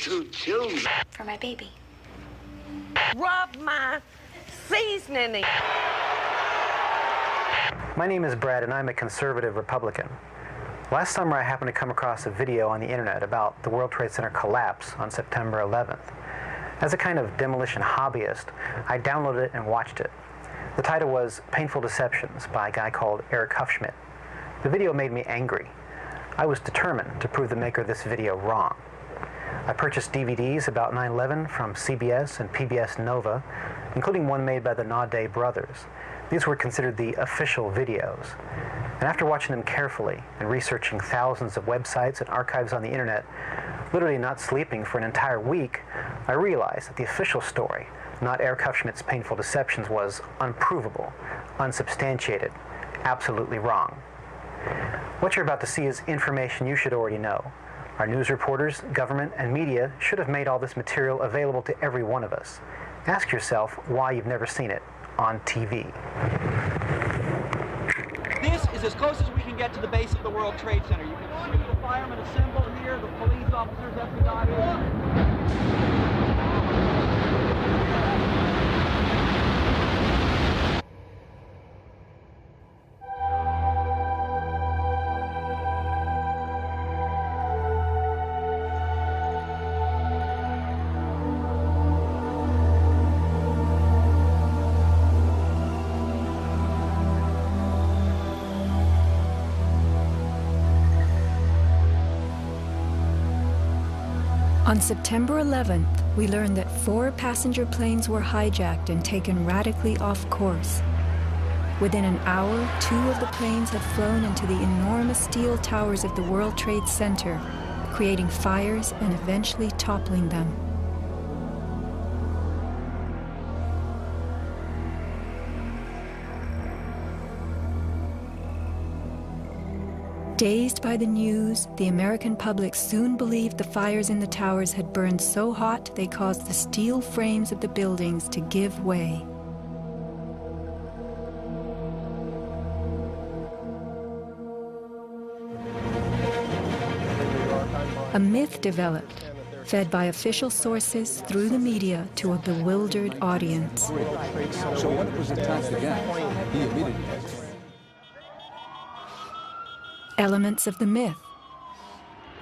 so chilly. For my baby. Rub my seasoning. My name is Brad, and I'm a conservative Republican. Last summer, I happened to come across a video on the internet about the World Trade Center collapse on September 11th. As a kind of demolition hobbyist, I downloaded it and watched it. The title was Painful Deceptions by a guy called Eric Hufschmidt. The video made me angry. I was determined to prove the maker of this video wrong. I purchased DVDs about 9/11 from CBS and PBS Nova, including one made by the Naudet brothers. These were considered the official videos. And after watching them carefully and researching thousands of websites and archives on the internet, literally not sleeping for an entire week, I realized that the official story, not Eric Hufschmidt's Painful Deceptions, was unprovable, unsubstantiated, absolutely wrong. What you're about to see is information you should already know. Our news reporters, government, and media should have made all this material available to every one of us. Ask yourself why you've never seen it on TV. This is as close as we can get to the base of the World Trade Center. You can see the firemen assembled here, the police officers, FBI. On September 11th, we learned that 4 passenger planes were hijacked and taken radically off course. Within an hour, 2 of the planes had flown into the enormous steel towers of the World Trade Center, creating fires and eventually toppling them. Dazed by the news, the American public soon believed the fires in the towers had burned so hot they caused the steel frames of the buildings to give way. A myth developed, fed by official sources through the media to a bewildered audience. So when it was attacked again, he immediately... Elements of the myth.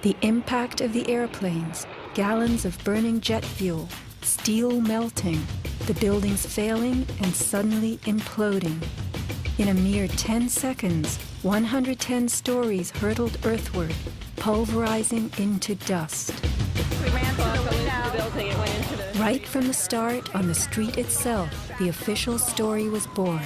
The impact of the airplanes, gallons of burning jet fuel, steel melting, the buildings failing and suddenly imploding. In a mere 10 seconds, 110 stories hurtled earthward, pulverizing into dust. We ran to the building, it went into the... Right from the start, on the street itself, the official story was born.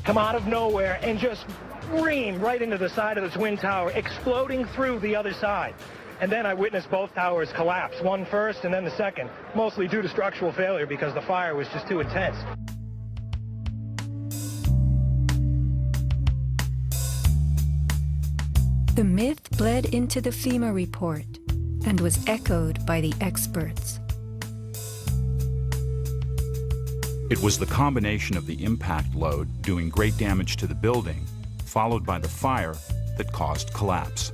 Come out of nowhere and just scream right into the side of the Twin Tower, exploding through the other side. And then I witnessed both towers collapse, one first and then the second, mostly due to structural failure because the fire was just too intense. The myth bled into the FEMA report and was echoed by the experts. It was the combination of the impact load doing great damage to the building, followed by the fire, that caused collapse.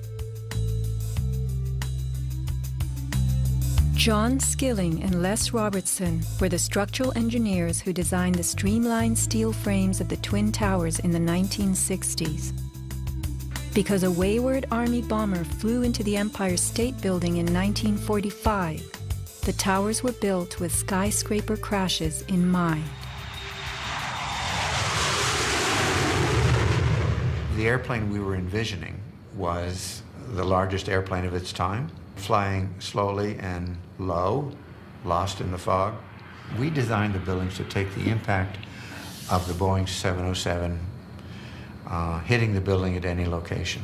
John Skilling and Les Robertson were the structural engineers who designed the streamlined steel frames of the Twin Towers in the 1960s. Because a wayward Army bomber flew into the Empire State Building in 1945, the towers were built with skyscraper crashes in mind. The airplane we were envisioning was the largest airplane of its time, flying slowly and low, lost in the fog. We designed the buildings to take the impact of the Boeing 707 hitting the building at any location.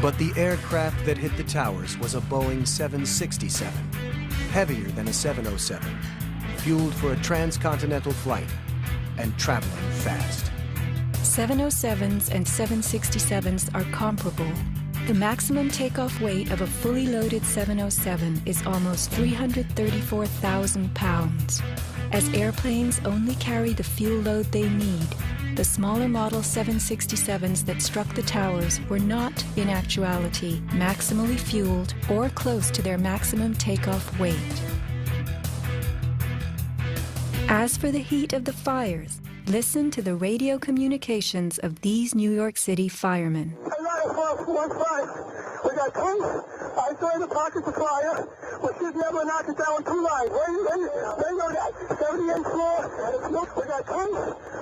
But the aircraft that hit the towers was a Boeing 767, heavier than a 707, fueled for a transcontinental flight and traveling fast. 707s and 767s are comparable. The maximum takeoff weight of a fully loaded 707 is almost 334,000 pounds. As airplanes only carry the fuel load they need, the smaller Model 767s that struck the towers were not, in actuality, maximally fueled or close to their maximum takeoff weight. As for the heat of the fires, listen to the radio communications of these New York City firemen. We got tanks. I saw the pockets of fire. We should be able to knock it down with 2 lines. Where you go down? 78th floor. We got tanks.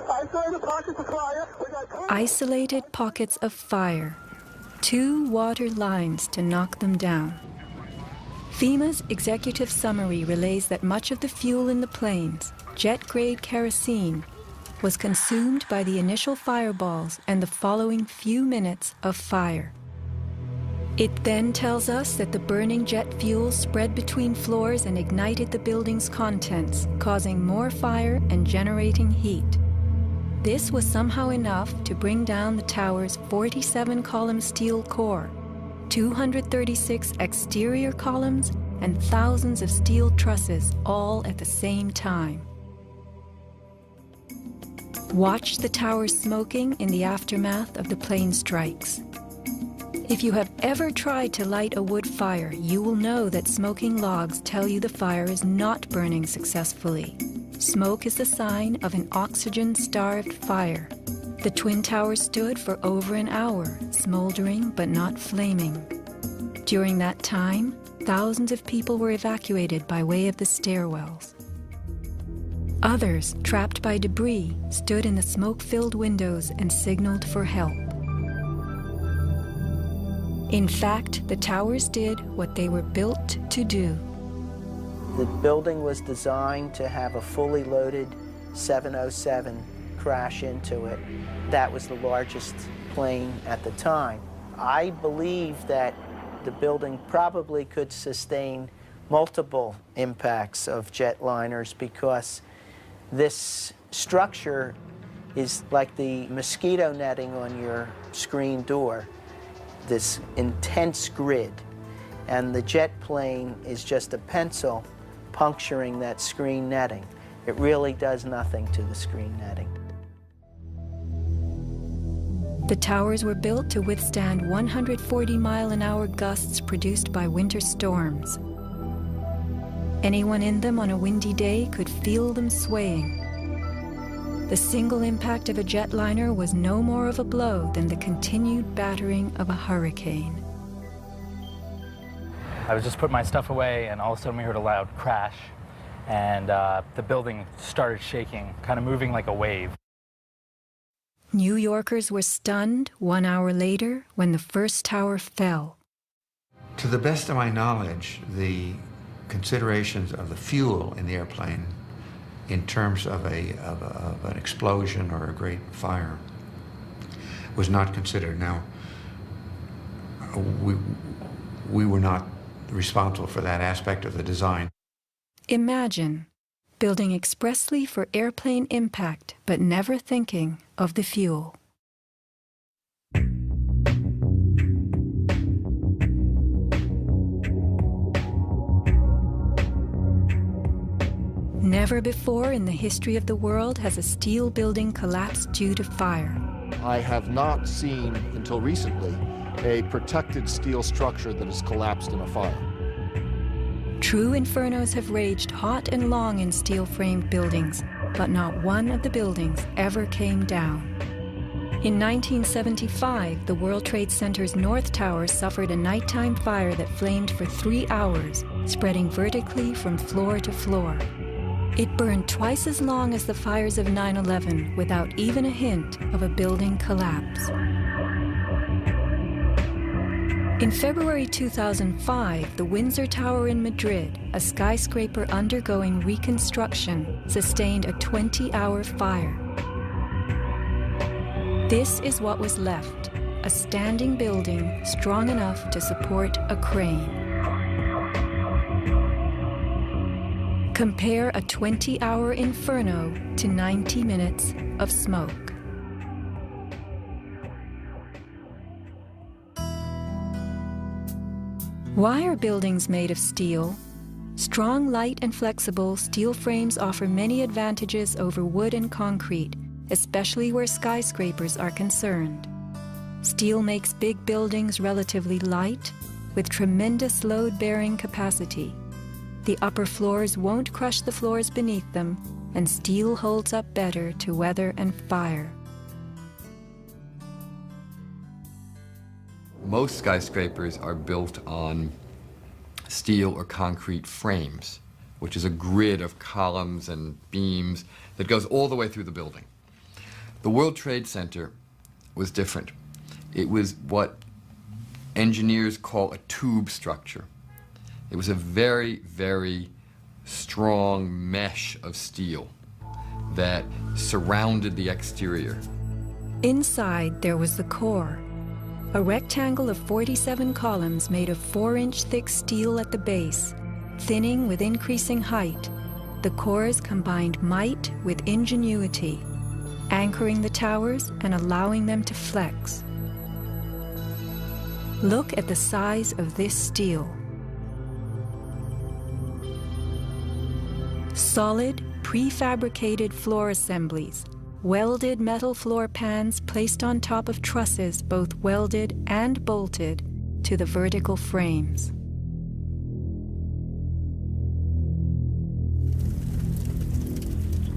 I saw the pockets of fire. We got tanks. Isolated pockets of fire. 2 water lines to knock them down. FEMA's executive summary relays that much of the fuel in the planes, jet-grade kerosene, was consumed by the initial fireballs and the following few minutes of fire. It then tells us that the burning jet fuel spread between floors and ignited the building's contents, causing more fire and generating heat. This was somehow enough to bring down the tower's 47-column steel core, 236 exterior columns, and thousands of steel trusses all at the same time. Watch the towers smoking in the aftermath of the plane strikes. If you have ever tried to light a wood fire, you will know that smoking logs tell you the fire is not burning successfully. Smoke is the sign of an oxygen-starved fire. The Twin Towers stood for over an hour, smoldering but not flaming. During that time, thousands of people were evacuated by way of the stairwells. Others, trapped by debris, stood in the smoke-filled windows and signaled for help. In fact, the towers did what they were built to do. The building was designed to have a fully loaded 707 crash into it. That was the largest plane at the time. I believe that the building probably could sustain multiple impacts of jetliners because this structure is like the mosquito netting on your screen door, this intense grid, and the jet plane is just a pencil puncturing that screen netting. It really does nothing to the screen netting. The towers were built to withstand 140-mile-an-hour gusts produced by winter storms. Anyone in them on a windy day could feel them swaying. The single impact of a jetliner was no more of a blow than the continued battering of a hurricane. I was just putting my stuff away, and all of a sudden we heard a loud crash, and the building started shaking, kind of moving like a wave. New Yorkers were stunned 1 hour later when the first tower fell. To the best of my knowledge, the considerations of the fuel in the airplane in terms of an explosion or a great fire was not considered. Now, we were not responsible for that aspect of the design. Imagine building expressly for airplane impact, but never thinking of the fuel. Never before in the history of the world has a steel building collapsed due to fire. I have not seen, until recently, a protected steel structure that has collapsed in a fire. True infernos have raged hot and long in steel-framed buildings, but not one of the buildings ever came down. In 1975, the World Trade Center's North Tower suffered a nighttime fire that flamed for 3 hours, spreading vertically from floor to floor. It burned twice as long as the fires of 9/11 without even a hint of a building collapse. In February 2005, the Windsor Tower in Madrid, a skyscraper undergoing reconstruction, sustained a 20-hour fire. This is what was left, a standing building strong enough to support a crane. Compare a 20-hour inferno to 90 minutes of smoke. Why are buildings made of steel? Strong, light, and flexible, steel frames offer many advantages over wood and concrete, especially where skyscrapers are concerned. Steel makes big buildings relatively light, with tremendous load-bearing capacity. The upper floors won't crush the floors beneath them, and steel holds up better to weather and fire. Most skyscrapers are built on steel or concrete frames, which is a grid of columns and beams that goes all the way through the building. The World Trade Center was different. It was what engineers call a tube structure. It was a very, very strong mesh of steel that surrounded the exterior. Inside, there was the core, a rectangle of 47 columns made of 4-inch thick steel at the base, thinning with increasing height. The cores combined might with ingenuity, anchoring the towers and allowing them to flex. Look at the size of this steel. Solid, prefabricated floor assemblies, welded metal floor pans placed on top of trusses both welded and bolted to the vertical frames.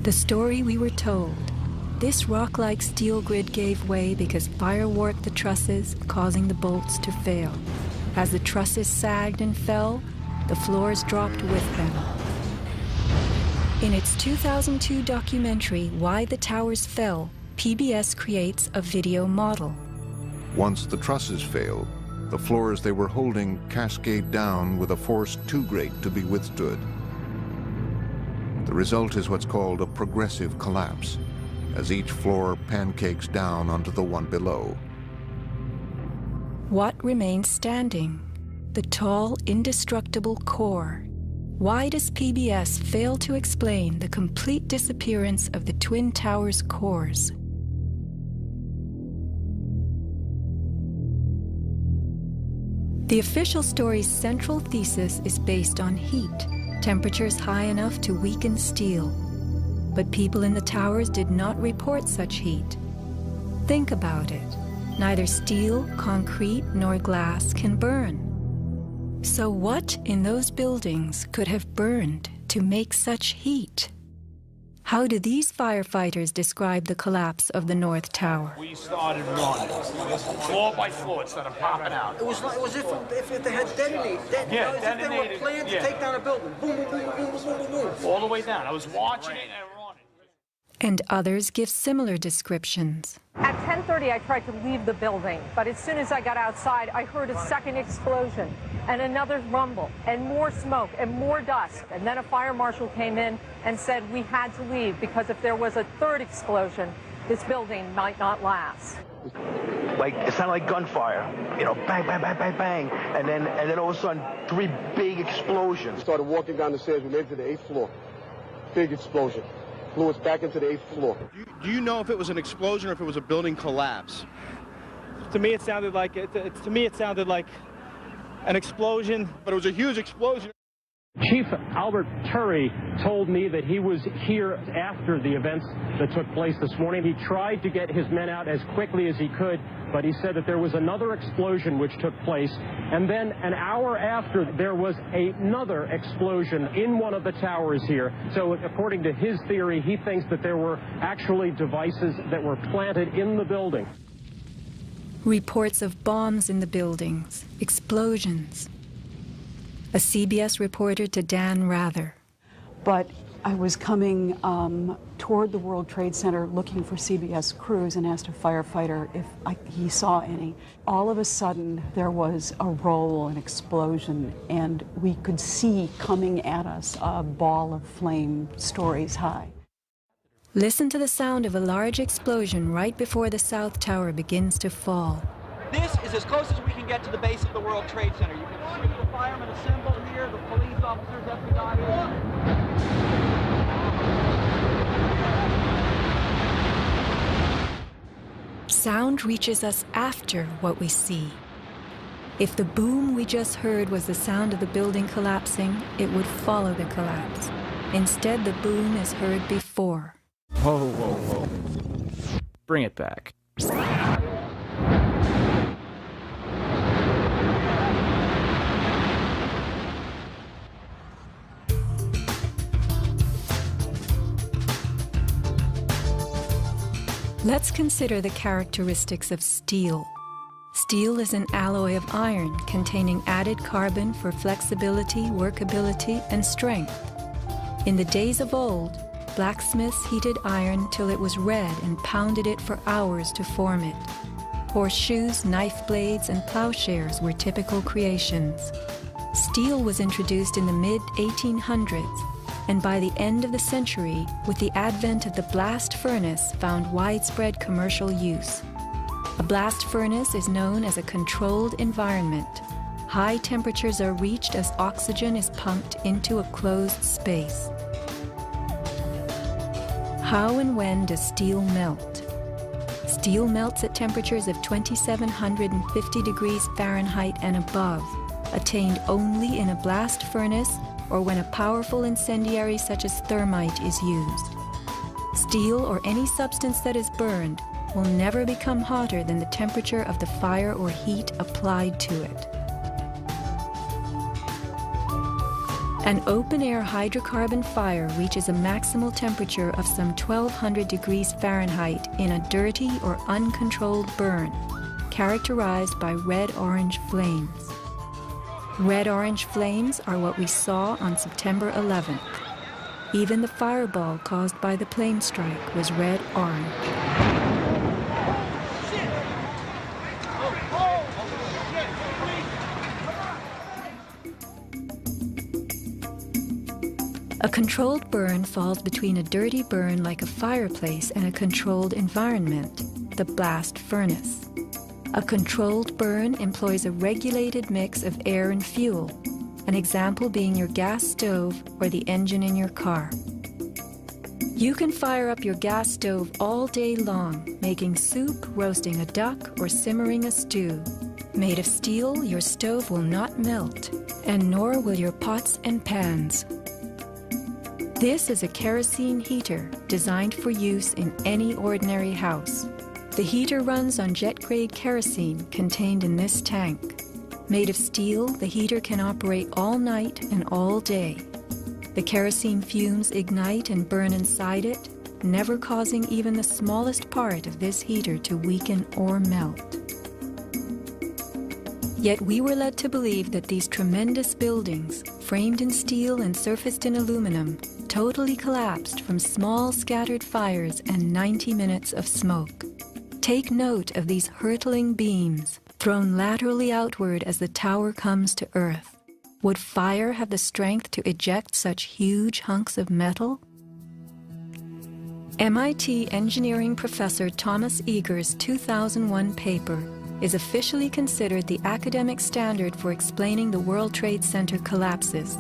The story we were told. This rock-like steel grid gave way because fire warped the trusses, causing the bolts to fail. As the trusses sagged and fell, the floors dropped with them. In its 2002 documentary, Why the Towers Fell, PBS creates a video model. Once the trusses fail, the floors they were holding cascade down with a force too great to be withstood. The result is what's called a progressive collapse, as each floor pancakes down onto the one below. What remains standing? The tall, indestructible core. Why does PBS fail to explain the complete disappearance of the Twin Towers' cores? The official story's central thesis is based on heat, temperatures high enough to weaken steel. But people in the towers did not report such heat. Think about it. Neither steel, concrete, nor glass can burn. So what in those buildings could have burned to make such heat? How do these firefighters describe the collapse of the North Tower? We started running, floor by floor, instead of popping out. It was if they had detonated. Yeah, if they were planned to take down a building. Boom, boom, boom, boom, boom, boom, boom. All the way down. I was watching it and running. And others give similar descriptions. At 10:30, I tried to leave the building, but as soon as I got outside, I heard a second explosion and another rumble and more smoke and more dust. And then a fire marshal came in and said we had to leave because if there was a third explosion, this building might not last. Like, it sounded like gunfire, you know, bang, bang, bang, bang, bang, and then all of a sudden, 3 big explosions. Started walking down the stairs, we made it to the 8th floor. Big explosion. Blew us back into the 8th floor. Do you know if it was an explosion or if it was a building collapse? To me, it sounded like an explosion, but it was a huge explosion. Chief Albert Turry told me that he was here after the events that took place this morning. He tried to get his men out as quickly as he could, but he said that there was another explosion which took place, and then an hour after there was another explosion in one of the towers here. So according to his theory, he thinks that there were actually devices that were planted in the building. Reports of bombs in the buildings, explosions. A CBS reporter to Dan Rather. But I was coming toward the World Trade Center looking for CBS crews and asked a firefighter if he saw any. All of a sudden, there was a roll, an explosion, and we could see coming at us a ball of flame stories high. Listen to the sound of a large explosion right before the South Tower begins to fall. This is as close as we can get to the base of the World Trade Center. You can see the firemen assembled here, the police officers, FBI. Sound reaches us after what we see. If the boom we just heard was the sound of the building collapsing, it would follow the collapse. Instead, the boom is heard before. Whoa, whoa, whoa. Bring it back. Let's consider the characteristics of steel. Steel is an alloy of iron containing added carbon for flexibility, workability, and strength. In the days of old, blacksmiths heated iron till it was red and pounded it for hours to form it. Horseshoes, knife blades, and plowshares were typical creations. Steel was introduced in the mid-1800s, and by the end of the century, with the advent of the blast furnace, found widespread commercial use. A blast furnace is known as a controlled environment. High temperatures are reached as oxygen is pumped into a closed space. How and when does steel melt? Steel melts at temperatures of 2,750 degrees Fahrenheit and above, attained only in a blast furnace or when a powerful incendiary such as thermite is used. Steel or any substance that is burned will never become hotter than the temperature of the fire or heat applied to it. An open-air hydrocarbon fire reaches a maximal temperature of some 1,200 degrees Fahrenheit in a dirty or uncontrolled burn, characterized by red-orange flames. Red-orange flames are what we saw on September 11th. Even the fireball caused by the plane strike was red-orange. A controlled burn falls between a dirty burn like a fireplace and a controlled environment, the blast furnace. A controlled burn employs a regulated mix of air and fuel, an example being your gas stove or the engine in your car. You can fire up your gas stove all day long, making soup, roasting a duck, or simmering a stew. Made of steel, your stove will not melt, and nor will your pots and pans. This is a kerosene heater designed for use in any ordinary house. The heater runs on jet-grade kerosene contained in this tank. Made of steel, the heater can operate all night and all day. The kerosene fumes ignite and burn inside it, never causing even the smallest part of this heater to weaken or melt. Yet we were led to believe that these tremendous buildings, framed in steel and surfaced in aluminum, totally collapsed from small scattered fires and 90 minutes of smoke. Take note of these hurtling beams, thrown laterally outward as the tower comes to earth. Would fire have the strength to eject such huge hunks of metal? MIT engineering professor Thomas Eager's 2001 paper is officially considered the academic standard for explaining the World Trade Center collapses.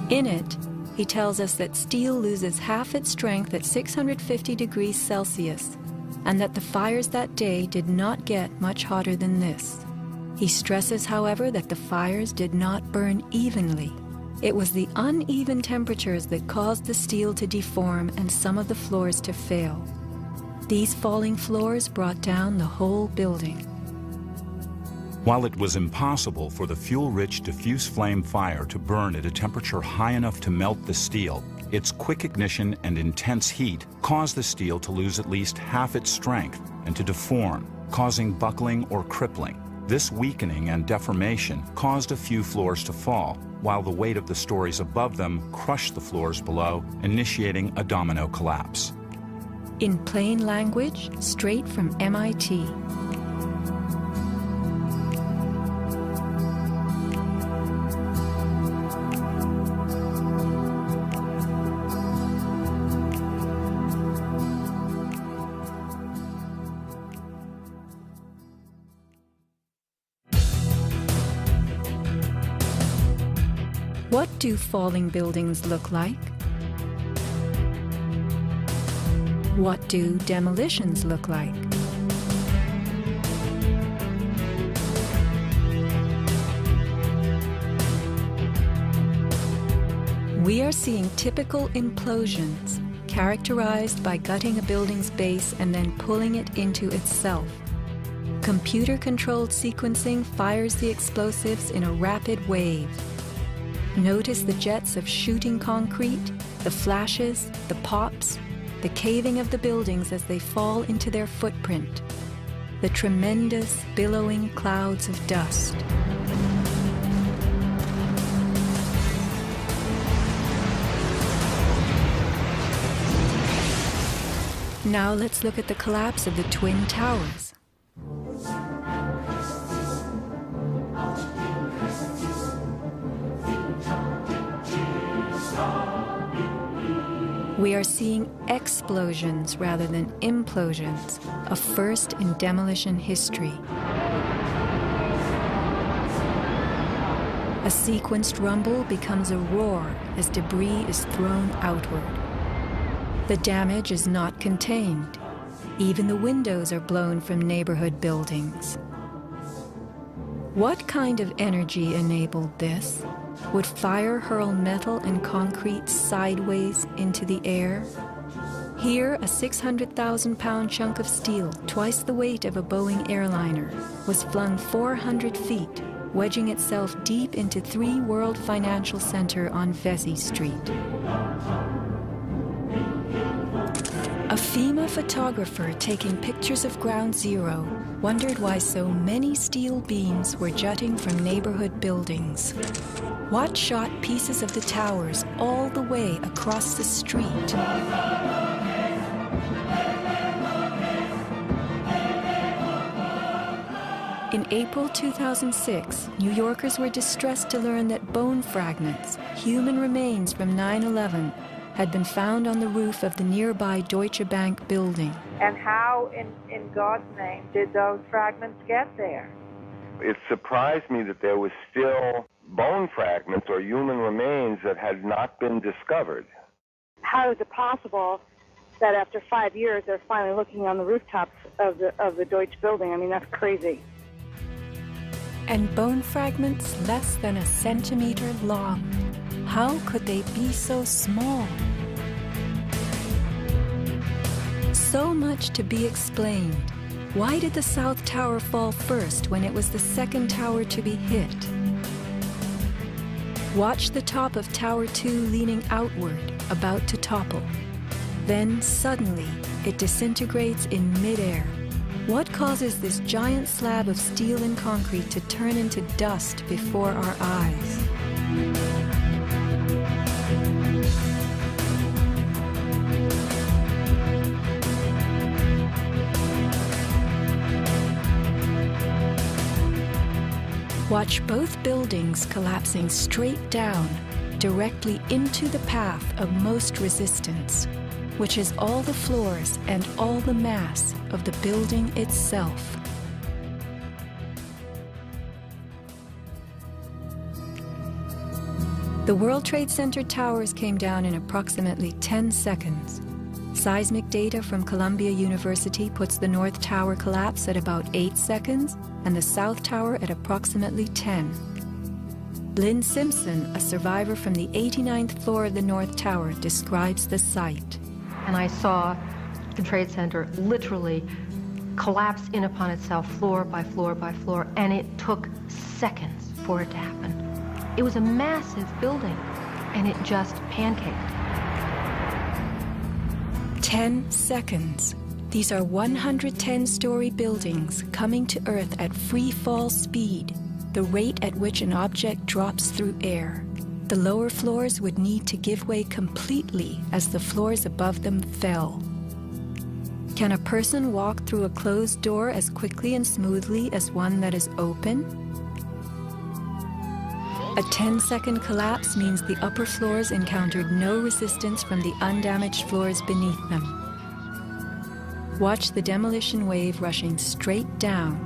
In it, he tells us that steel loses half its strength at 650 degrees Celsius, and that the fires that day did not get much hotter than this. He stresses, however, that the fires did not burn evenly. It was the uneven temperatures that caused the steel to deform and some of the floors to fail. These falling floors brought down the whole building. While it was impossible for the fuel-rich diffuse flame fire to burn at a temperature high enough to melt the steel, its quick ignition and intense heat caused the steel to lose at least half its strength and to deform, causing buckling or crippling. This weakening and deformation caused a few floors to fall, while the weight of the stories above them crushed the floors below, initiating a domino collapse. In plain language, straight from MIT. What do falling buildings look like? What do demolitions look like? We are seeing typical implosions, characterized by gutting a building's base and then pulling it into itself. Computer-controlled sequencing fires the explosives in a rapid wave. Notice the jets of shooting concrete, the flashes, the pops, the caving of the buildings as they fall into their footprint, the tremendous, billowing clouds of dust. Now let's look at the collapse of the Twin Towers. We are seeing explosions rather than implosions, a first in demolition history. A sequenced rumble becomes a roar as debris is thrown outward. The damage is not contained. Even the windows are blown from neighborhood buildings. What kind of energy enabled this? Would fire hurl metal and concrete sideways into the air? Here, a 600,000-pound chunk of steel, twice the weight of a Boeing airliner, was flung 400 feet, wedging itself deep into 3 World Financial Center on Vesey Street. A FEMA photographer taking pictures of Ground Zero wondered why so many steel beams were jutting from neighborhood buildings. Watt shot pieces of the towers all the way across the street. In April 2006, New Yorkers were distressed to learn that bone fragments, human remains from 9/11, had been found on the roof of the nearby Deutsche Bank building. And how, in God's name, did those fragments get there? It surprised me that there was still bone fragments or human remains that had not been discovered. How is it possible that after 5 years they're finally looking on the rooftops of the Deutsche building? I mean, that's crazy. And bone fragments less than a centimeter long. How could they be so small? So much to be explained. Why did the South Tower fall first when it was the second tower to be hit? Watch the top of Tower 2 leaning outward, about to topple. Then suddenly, it disintegrates in midair. What causes this giant slab of steel and concrete to turn into dust before our eyes? Watch both buildings collapsing straight down, directly into the path of most resistance, which is all the floors and all the mass of the building itself. The World Trade Center towers came down in approximately 10 seconds. Seismic data from Columbia University puts the North Tower collapse at about 8 seconds and the South Tower at approximately 10. Lynn Simpson, a survivor from the 89th floor of the North Tower, describes the site. And I saw the Trade Center literally collapse in upon itself, floor by floor by floor, and it took seconds for it to happen. It was a massive building, and it just pancaked. 10 seconds. These are 110-story buildings coming to Earth at free fall speed, the rate at which an object drops through air. The lower floors would need to give way completely as the floors above them fell. Can a person walk through a closed door as quickly and smoothly as one that is open? A 10-second collapse means the upper floors encountered no resistance from the undamaged floors beneath them. Watch the demolition wave rushing straight down.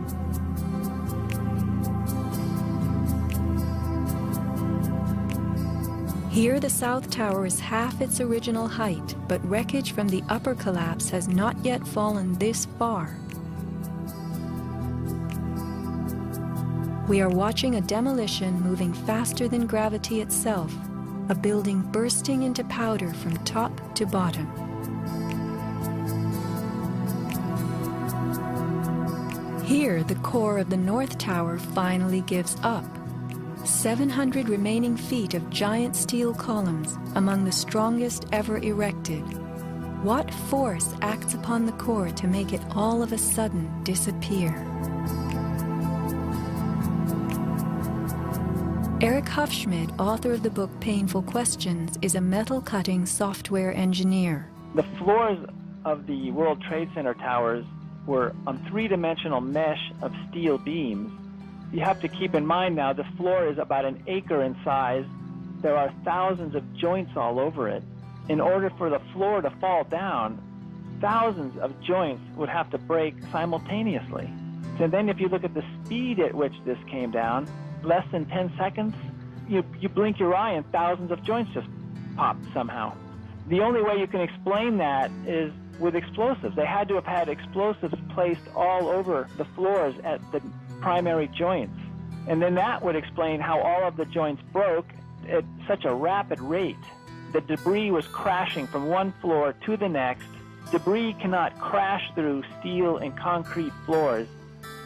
Here the South Tower is half its original height, but wreckage from the upper collapse has not yet fallen this far. We are watching a demolition moving faster than gravity itself, a building bursting into powder from top to bottom. Here, the core of the North Tower finally gives up. 700 remaining feet of giant steel columns, among the strongest ever erected. What force acts upon the core to make it all of a sudden disappear? Eric Hufschmidt, author of the book Painful Questions, is a metal-cutting software engineer. The floors of the World Trade Center towers were on three-dimensional mesh of steel beams. You have to keep in mind now the floor is about an acre in size. There are thousands of joints all over it. In order for the floor to fall down, thousands of joints would have to break simultaneously. So then if you look at the speed at which this came down, less than 10 seconds, you blink your eye and thousands of joints just pop somehow. The only way you can explain that is with explosives. They had to have had explosives placed all over the floors at the primary joints. And then that would explain how all of the joints broke at such a rapid rate. The debris was crashing from one floor to the next. Debris cannot crash through steel and concrete floors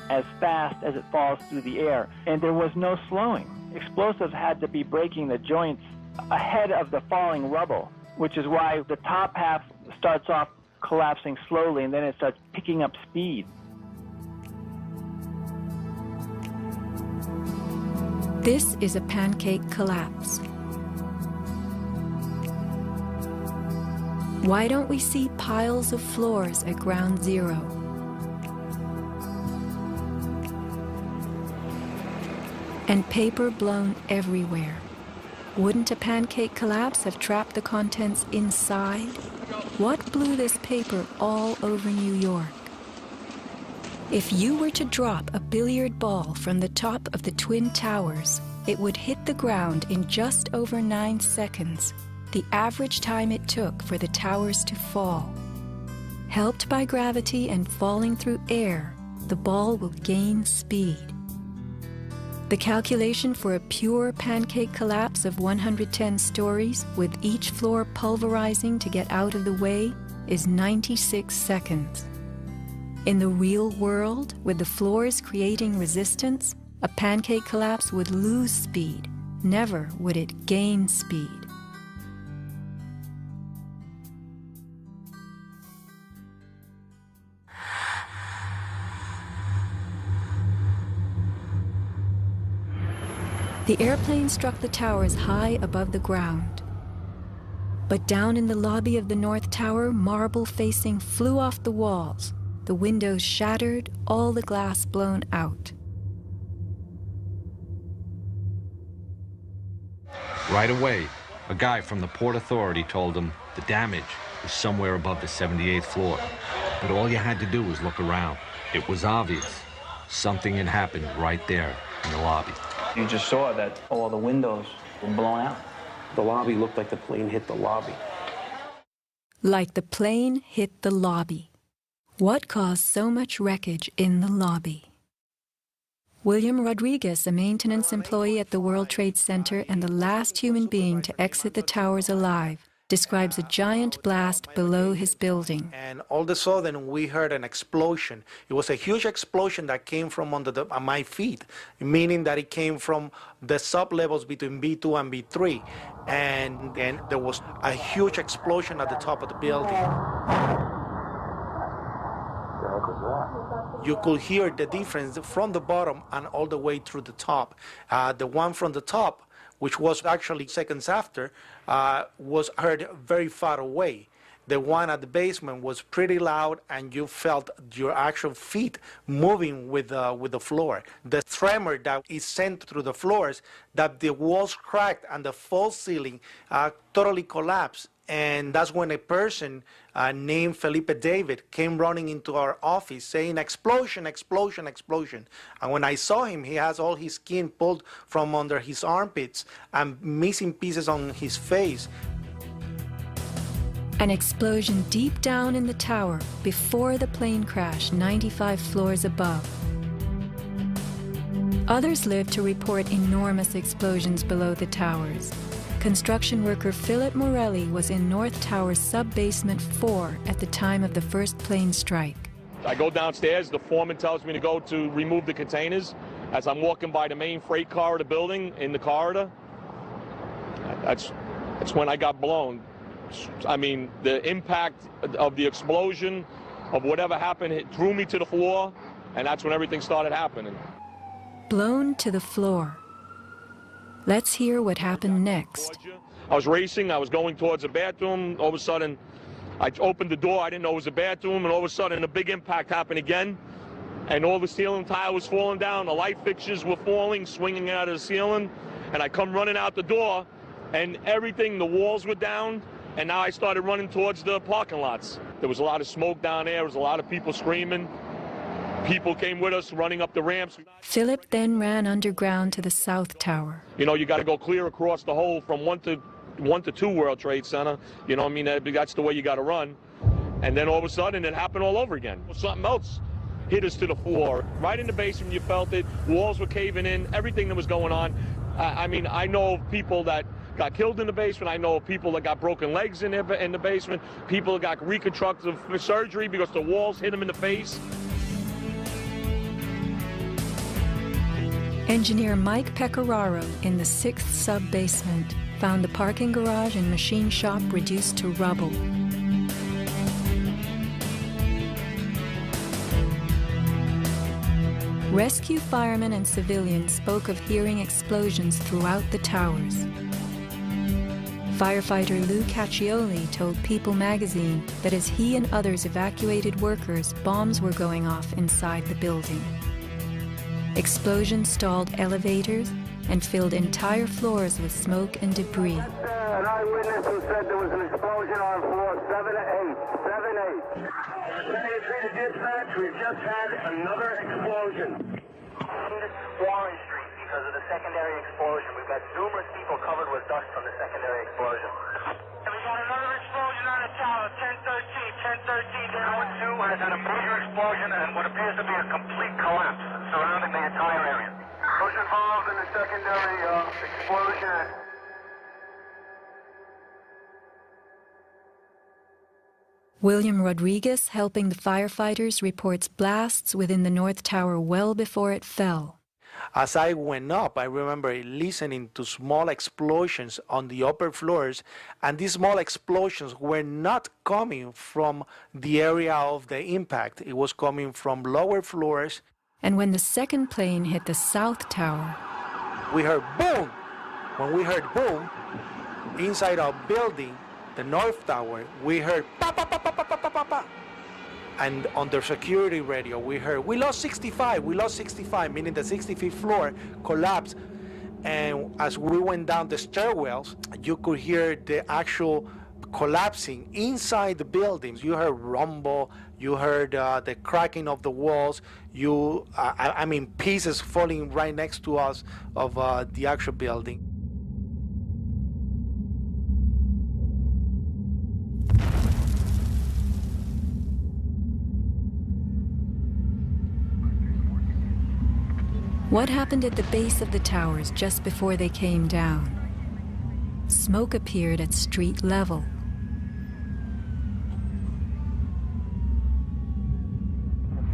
as fast as it falls through the air. And there was no slowing. Explosives had to be breaking the joints ahead of the falling rubble, which is why the top half starts off collapsing slowly and then it starts picking up speed. This is a pancake collapse. Why don't we see piles of floors at ground zero? And paper blown everywhere. Wouldn't a pancake collapse have trapped the contents inside? What blew this paper all over New York? If you were to drop a billiard ball from the top of the Twin Towers, it would hit the ground in just over 9 seconds, the average time it took for the towers to fall. Helped by gravity and falling through air, the ball will gain speed. The calculation for a pure pancake collapse of 110 stories, with each floor pulverizing to get out of the way, is 96 seconds. In the real world, with the floors creating resistance, a pancake collapse would lose speed. Never would it gain speed. The airplane struck the towers high above the ground. But down in the lobby of the North Tower, marble facing flew off the walls. The windows shattered, all the glass blown out. Right away, a guy from the Port Authority told him the damage was somewhere above the 78th floor. But all you had to do was look around. It was obvious. Something had happened right there in the lobby. You just saw that all the windows were blown out. The lobby looked like the plane hit the lobby. Like the plane hit the lobby. What caused so much wreckage in the lobby? William Rodriguez, a maintenance employee at the World Trade Center and the last human being to exit the towers alive, describes a giant blast below his building. And all of a sudden, we heard an explosion. It was a huge explosion that came from under my feet, meaning that it came from the sub-levels between B2 and B3. And then there was a huge explosion at the top of the building. You could hear the difference from the bottom and all the way through the top. The one from the top, which was actually seconds after, was heard very far away. The one at the basement was pretty loud, and you felt your actual feet moving with the floor. The tremor that is sent through the floors, that the walls cracked and the false ceiling totally collapsed. And that's when a person named Felipe David came running into our office saying, "Explosion, explosion, explosion." And when I saw him, he has all his skin pulled from under his armpits and missing pieces on his face. An explosion deep down in the tower before the plane crash 95 floors above. Others lived to report enormous explosions below the towers. Construction worker Philip Morelli was in North Tower's sub-basement 4 at the time of the first plane strike. I go downstairs, the foreman tells me to go to remove the containers. As I'm walking by the main freight car of the building, in the corridor, that's when I got blown. I mean, the impact of the explosion, of whatever happened, it threw me to the floor, and that's when everything started happening. Blown to the floor. Let's hear what happened next. I was racing, I was going towards the bathroom. All of a sudden, I opened the door, I didn't know it was a bathroom, and all of a sudden a big impact happened again, and all the ceiling tile was falling down, the light fixtures were falling, swinging out of the ceiling, and I come running out the door, and everything, the walls were down, and now I started running towards the parking lots. There was a lot of smoke down there, there was a lot of people screaming. People came with us running up the ramps. Philip then ran underground to the South Tower. You know, you got to go clear across the whole from 1 to 2 World Trade Center. You know what I mean? That's the way you got to run. And then all of a sudden it happened all over again. Something else hit us to the floor. Right in the basement, you felt it. Walls were caving in, everything that was going on. I mean, I know of people that got killed in the basement. I know of people that got broken legs in the basement. People that got reconstructive surgery because the walls hit them in the face. Engineer Mike Pecoraro in the 6th sub-basement found the parking garage and machine shop reduced to rubble. Rescue firemen and civilians spoke of hearing explosions throughout the towers. Firefighter Lou Caccioli told People magazine that as he and others evacuated workers, bombs were going off inside the building. Explosions stalled elevators and filled entire floors with smoke and debris. An eyewitness who said there was an explosion on floor 7-8. 7-8. Dispatch, we've just had another explosion. Warren Street because of the secondary explosion. We've got numerous people covered with dust from the secondary explosion. And we got another explosion on the tower, 1013. 1013 down. Tower 2 has had a major explosion and what appears to be a complete collapse surrounding the entire area. Who's involved in the secondary explosion? William Rodriguez, helping the firefighters, reports blasts within the North Tower well before it fell. As I went up, I remember listening to small explosions on the upper floors, and these small explosions were not coming from the area of the impact. It was coming from lower floors. And when the second plane hit the South Tower, we heard boom. When we heard boom, inside our building, the North Tower, we heard pa pa pa pa pa pa pa pa. And on the security radio, we heard, we lost 65, meaning the 65th floor collapsed. And as we went down the stairwells, you could hear the actual collapsing inside the buildings. You heard rumble, you heard the cracking of the walls, I mean, pieces falling right next to us of the actual building. What happened at the base of the towers just before they came down? Smoke appeared at street level.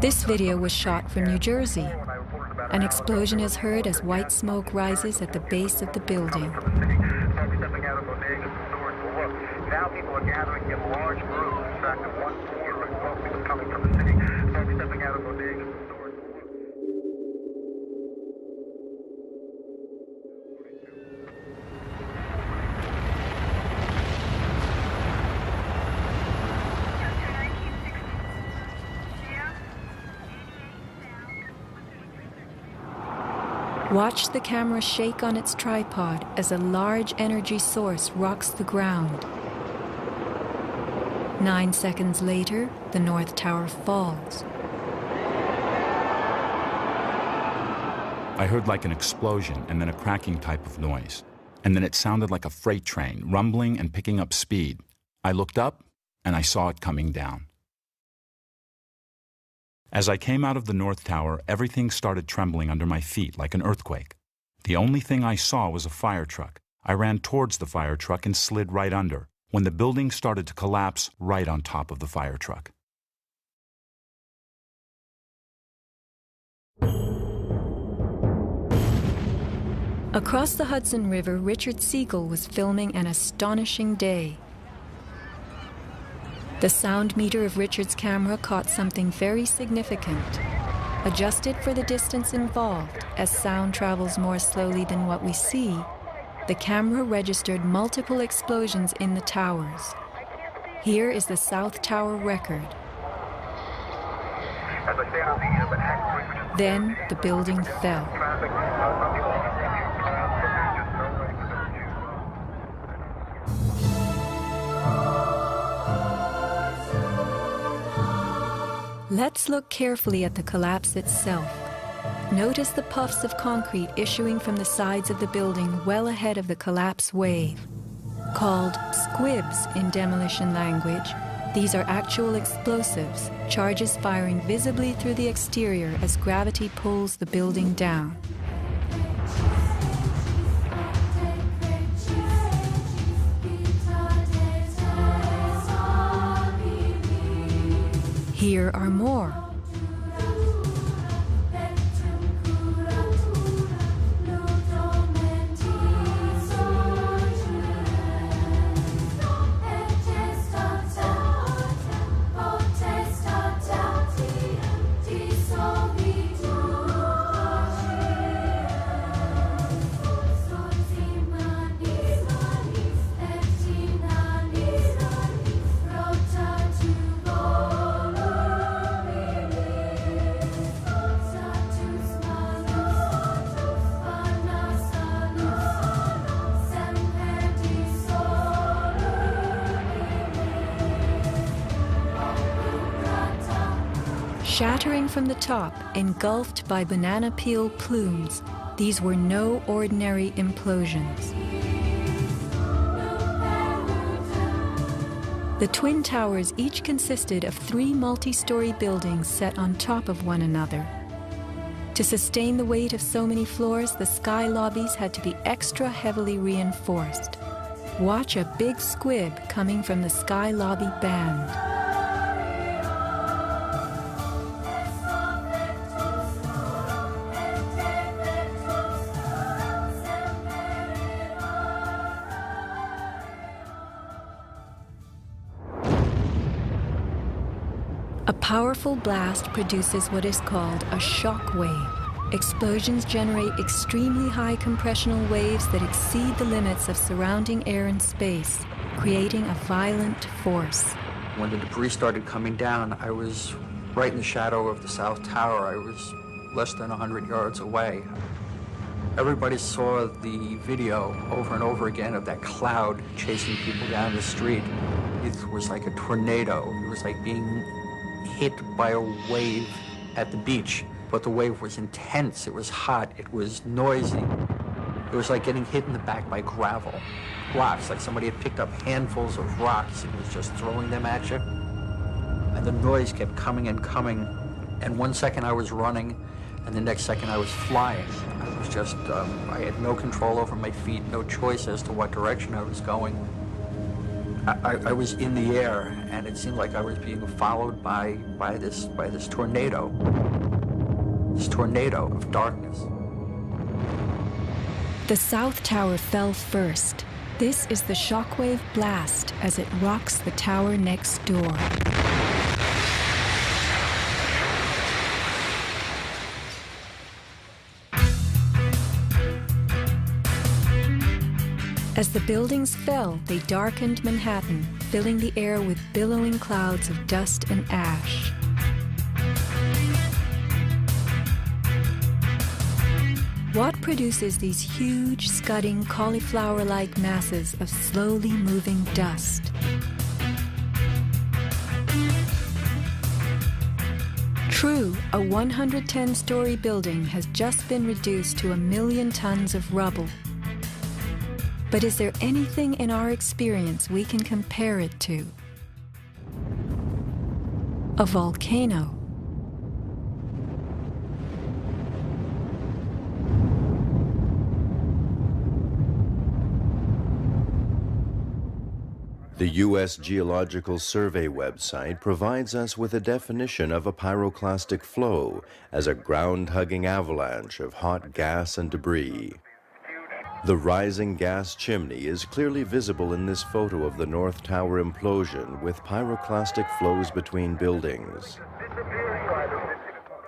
This video was shot from New Jersey. An explosion is heard as white smoke rises at the base of the building. Now people are gathering in large groups. In fact, at one corner, smoke was coming from the city. Folks stepping out of bodegas. Watch the camera shake on its tripod as a large energy source rocks the ground. 9 seconds later, the North Tower falls. I heard like an explosion and then a cracking type of noise. And then it sounded like a freight train, rumbling and picking up speed. I looked up and I saw it coming down. As I came out of the North Tower, everything started trembling under my feet like an earthquake. The only thing I saw was a fire truck. I ran towards the fire truck and slid right under, when the building started to collapse right on top of the fire truck. Across the Hudson River, Richard Siegel was filming an astonishing day. The sound meter of Richard's camera caught something very significant. Adjusted for the distance involved, as sound travels more slowly than what we see, the camera registered multiple explosions in the towers. Here is the South Tower record. Then the building fell. Let's look carefully at the collapse itself. Notice the puffs of concrete issuing from the sides of the building well ahead of the collapse wave. Called squibs in demolition language, these are actual explosives, charges firing visibly through the exterior as gravity pulls the building down. Here are more. Shattering from the top, engulfed by banana peel plumes, these were no ordinary implosions. The Twin Towers each consisted of 3 multi-story buildings set on top of one another. To sustain the weight of so many floors, the sky lobbies had to be extra heavily reinforced. Watch a big squib coming from the sky lobby band. A powerful blast produces what is called a shock wave. Explosions generate extremely high compressional waves that exceed the limits of surrounding air and space, creating a violent force. When the debris started coming down, I was right in the shadow of the South Tower. I was less than 100 yards away. Everybody saw the video over and over again of that cloud chasing people down the street. It was like a tornado. It was like being hit by a wave at the beach, but the wave was intense, it was hot, it was noisy. It was like getting hit in the back by gravel, rocks, like somebody had picked up handfuls of rocks and was just throwing them at you. And the noise kept coming and coming, and one second I was running, and the next second I was flying. I was just, I had no control over my feet, no choice as to what direction I was going. I was in the air, and it seemed like I was being followed by this tornado of darkness. The South Tower fell first. This is the shockwave blast as it rocks the tower next door. As the buildings fell, they darkened Manhattan, filling the air with billowing clouds of dust and ash. What produces these huge, scudding, cauliflower-like masses of slowly moving dust? True, a 110-story building has just been reduced to 1 million tons of rubble. But is there anything in our experience we can compare it to? A volcano. The U.S. Geological Survey website provides us with a definition of a pyroclastic flow as a ground-hugging avalanche of hot gas and debris. The rising gas chimney is clearly visible in this photo of the North Tower implosion with pyroclastic flows between buildings.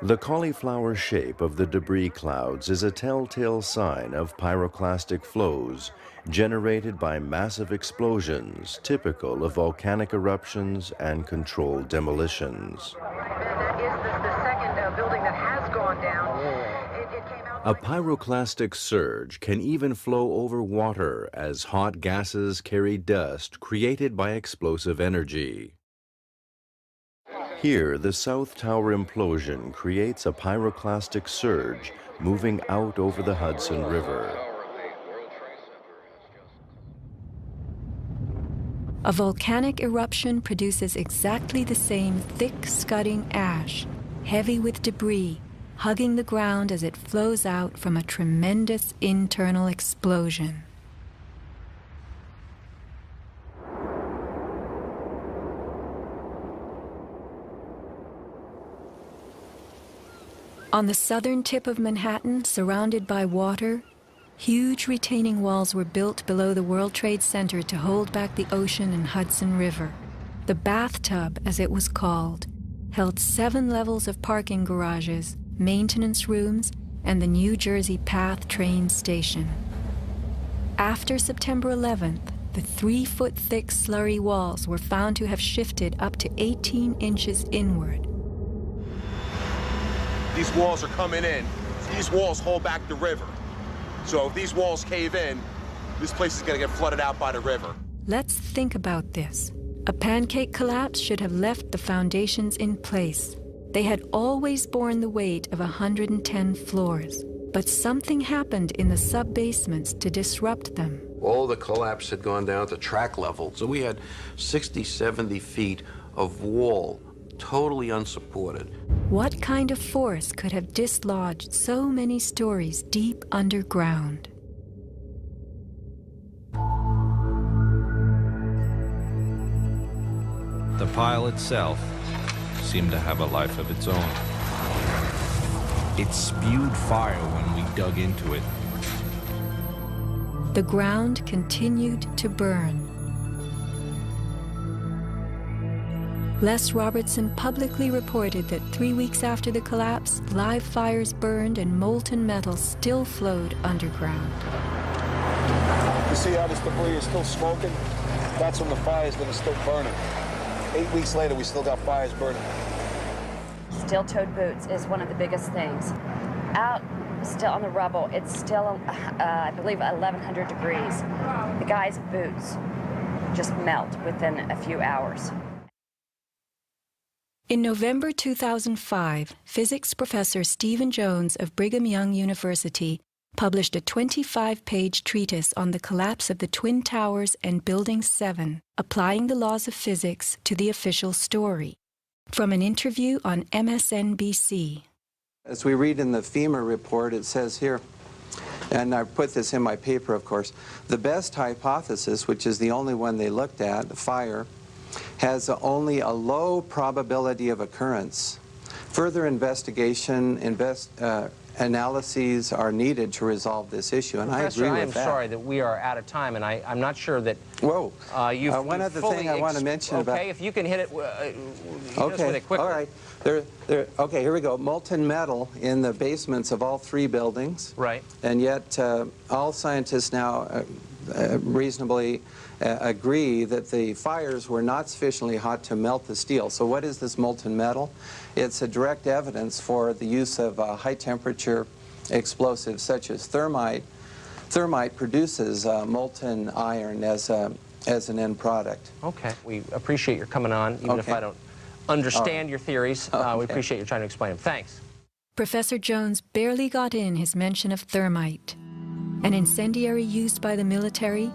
The cauliflower shape of the debris clouds is a telltale sign of pyroclastic flows generated by massive explosions typical of volcanic eruptions and controlled demolitions. That is the second building that has gone down. It came out. A pyroclastic surge can even flow over water as hot gases carry dust created by explosive energy. Here, the South Tower implosion creates a pyroclastic surge moving out over the Hudson River. A volcanic eruption produces exactly the same thick, scudding ash, heavy with debris, hugging the ground as it flows out from a tremendous internal explosion. On the southern tip of Manhattan, surrounded by water, huge retaining walls were built below the World Trade Center to hold back the ocean and Hudson River. The bathtub, as it was called, held 7 levels of parking garages, maintenance rooms, and the New Jersey Path train station. After September 11th, the 3-foot-thick slurry walls were found to have shifted up to 18 inches inward. These walls are coming in. These walls hold back the river. So if these walls cave in, this place is going to get flooded out by the river. Let's think about this. A pancake collapse should have left the foundations in place. They had always borne the weight of 110 floors, but something happened in the sub-basements to disrupt them. All the collapse had gone down to track level, so we had 60, 70 feet of wall, totally unsupported. What kind of force could have dislodged so many stories deep underground? The pile itself seemed to have a life of its own. It spewed fire when we dug into it. The ground continued to burn. Les Robertson publicly reported that 3 weeks after the collapse, live fires burned and molten metal still flowed underground. You see how this debris is still smoking? That's when the fire's gonna still burning. 8 weeks later, we still got fires burning. Steel-toed boots is one of the biggest things. Out still on the rubble, it's still, I believe, 1,100 degrees. The guy's boots just melt within a few hours. In November 2005, physics professor Stephen Jones of Brigham Young University published a 25-page treatise on the collapse of the Twin Towers and Building 7, applying the laws of physics to the official story. From an interview on MSNBC. As we read in the FEMA report, it says here, and I put this in my paper, of course, the best hypothesis, which is the only one they looked at, fire, has only a low probability of occurrence. Further investigation, analyses are needed to resolve this issue, and Professor, I agree with that. I am sorry that we are out of time, and I'm not sure that... Whoa. One other thing I want to mention about... Okay, if you can hit it, hit us with it quickly. All right. Okay, here we go. Molten metal in the basements of all 3 buildings. Right. And yet all scientists now reasonably agree that the fires were not sufficiently hot to melt the steel. So what is this molten metal? It's a direct evidence for the use of high-temperature explosives such as thermite. Thermite produces molten iron as an end product. Okay. We appreciate your coming on, even if I don't understand your theories. We appreciate you trying to explain them. Thanks. Professor Jones barely got in his mention of thermite. An incendiary used by the military,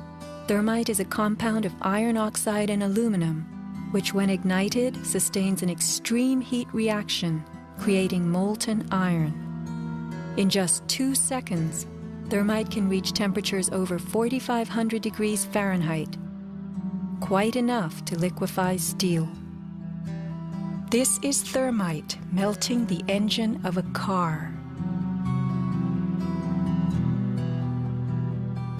thermite is a compound of iron oxide and aluminum, which when ignited sustains an extreme heat reaction, creating molten iron. In just 2 seconds, thermite can reach temperatures over 4,500 degrees Fahrenheit. quite enough to liquefy steel. This is thermite melting the engine of a car.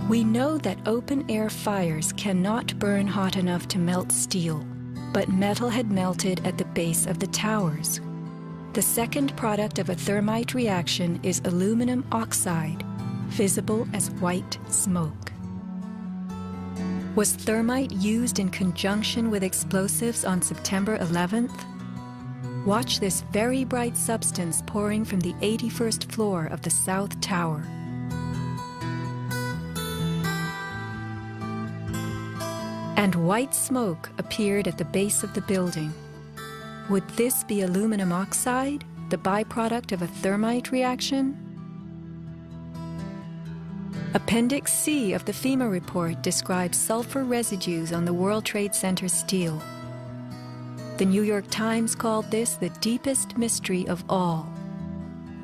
We know that open-air fires cannot burn hot enough to melt steel, but metal had melted at the base of the towers. The second product of a thermite reaction is aluminum oxide, visible as white smoke. Was thermite used in conjunction with explosives on September 11th? Watch this very bright substance pouring from the 81st floor of the South Tower. And white smoke appeared at the base of the building. Would this be aluminum oxide, the byproduct of a thermite reaction? Appendix C of the FEMA report describes sulfur residues on the World Trade Center steel. The New York Times called this the deepest mystery of all.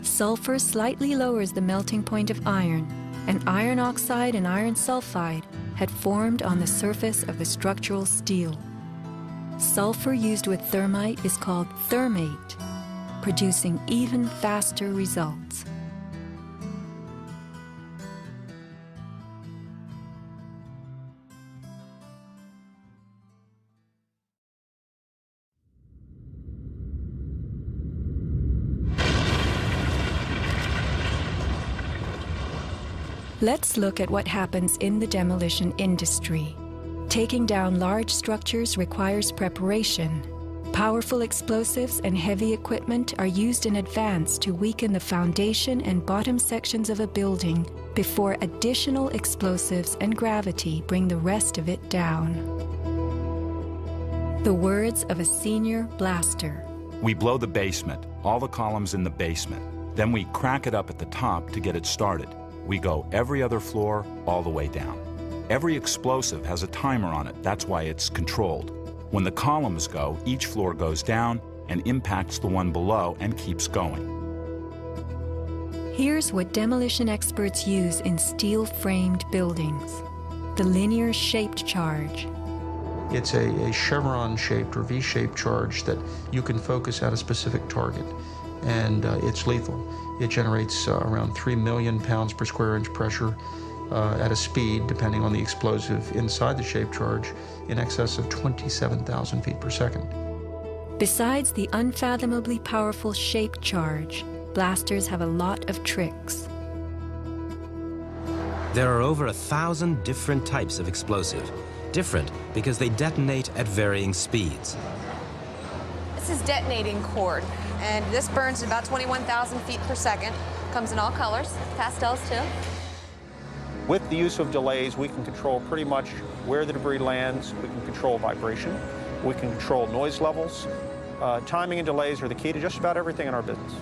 Sulfur slightly lowers the melting point of iron, and iron oxide and iron sulfide had formed on the surface of the structural steel. Sulfur used with thermite is called thermate, producing even faster results. Let's look at what happens in the demolition industry. Taking down large structures requires preparation. Powerful explosives and heavy equipment are used in advance to weaken the foundation and bottom sections of a building before additional explosives and gravity bring the rest of it down. The words of a senior blaster. We blow the basement, all the columns in the basement. Then we crack it up at the top to get it started. We go every other floor, all the way down. Every explosive has a timer on it. That's why it's controlled. When the columns go, each floor goes down and impacts the one below and keeps going. Here's what demolition experts use in steel-framed buildings: the linear shaped charge. It's a chevron-shaped or V-shaped charge that you can focus at a specific target, and it's lethal. It generates around 3 million pounds per square inch pressure at a speed, depending on the explosive inside the shaped charge, in excess of 27,000 feet per second. Besides the unfathomably powerful shaped charge, blasters have a lot of tricks. There are over 1,000 different types of explosive. Different because they detonate at varying speeds. This is detonating cord, and this burns at about 21,000 feet per second. Comes in all colors, pastels too. With the use of delays, we can control pretty much where the debris lands. We can control vibration. We can control noise levels. Timing and delays are the key to just about everything in our business.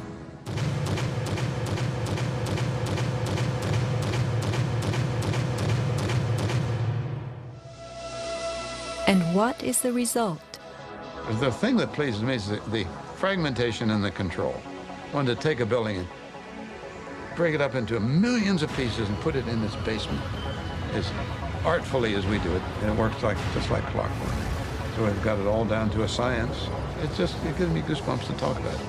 And what is the result? The thing that pleases me is the fragmentation and the control. I wanted to take a building and break it up into millions of pieces and put it in this basement as artfully as we do it, and it works just like clockwork. So we've got it all down to a science. It gives me goosebumps to talk about it.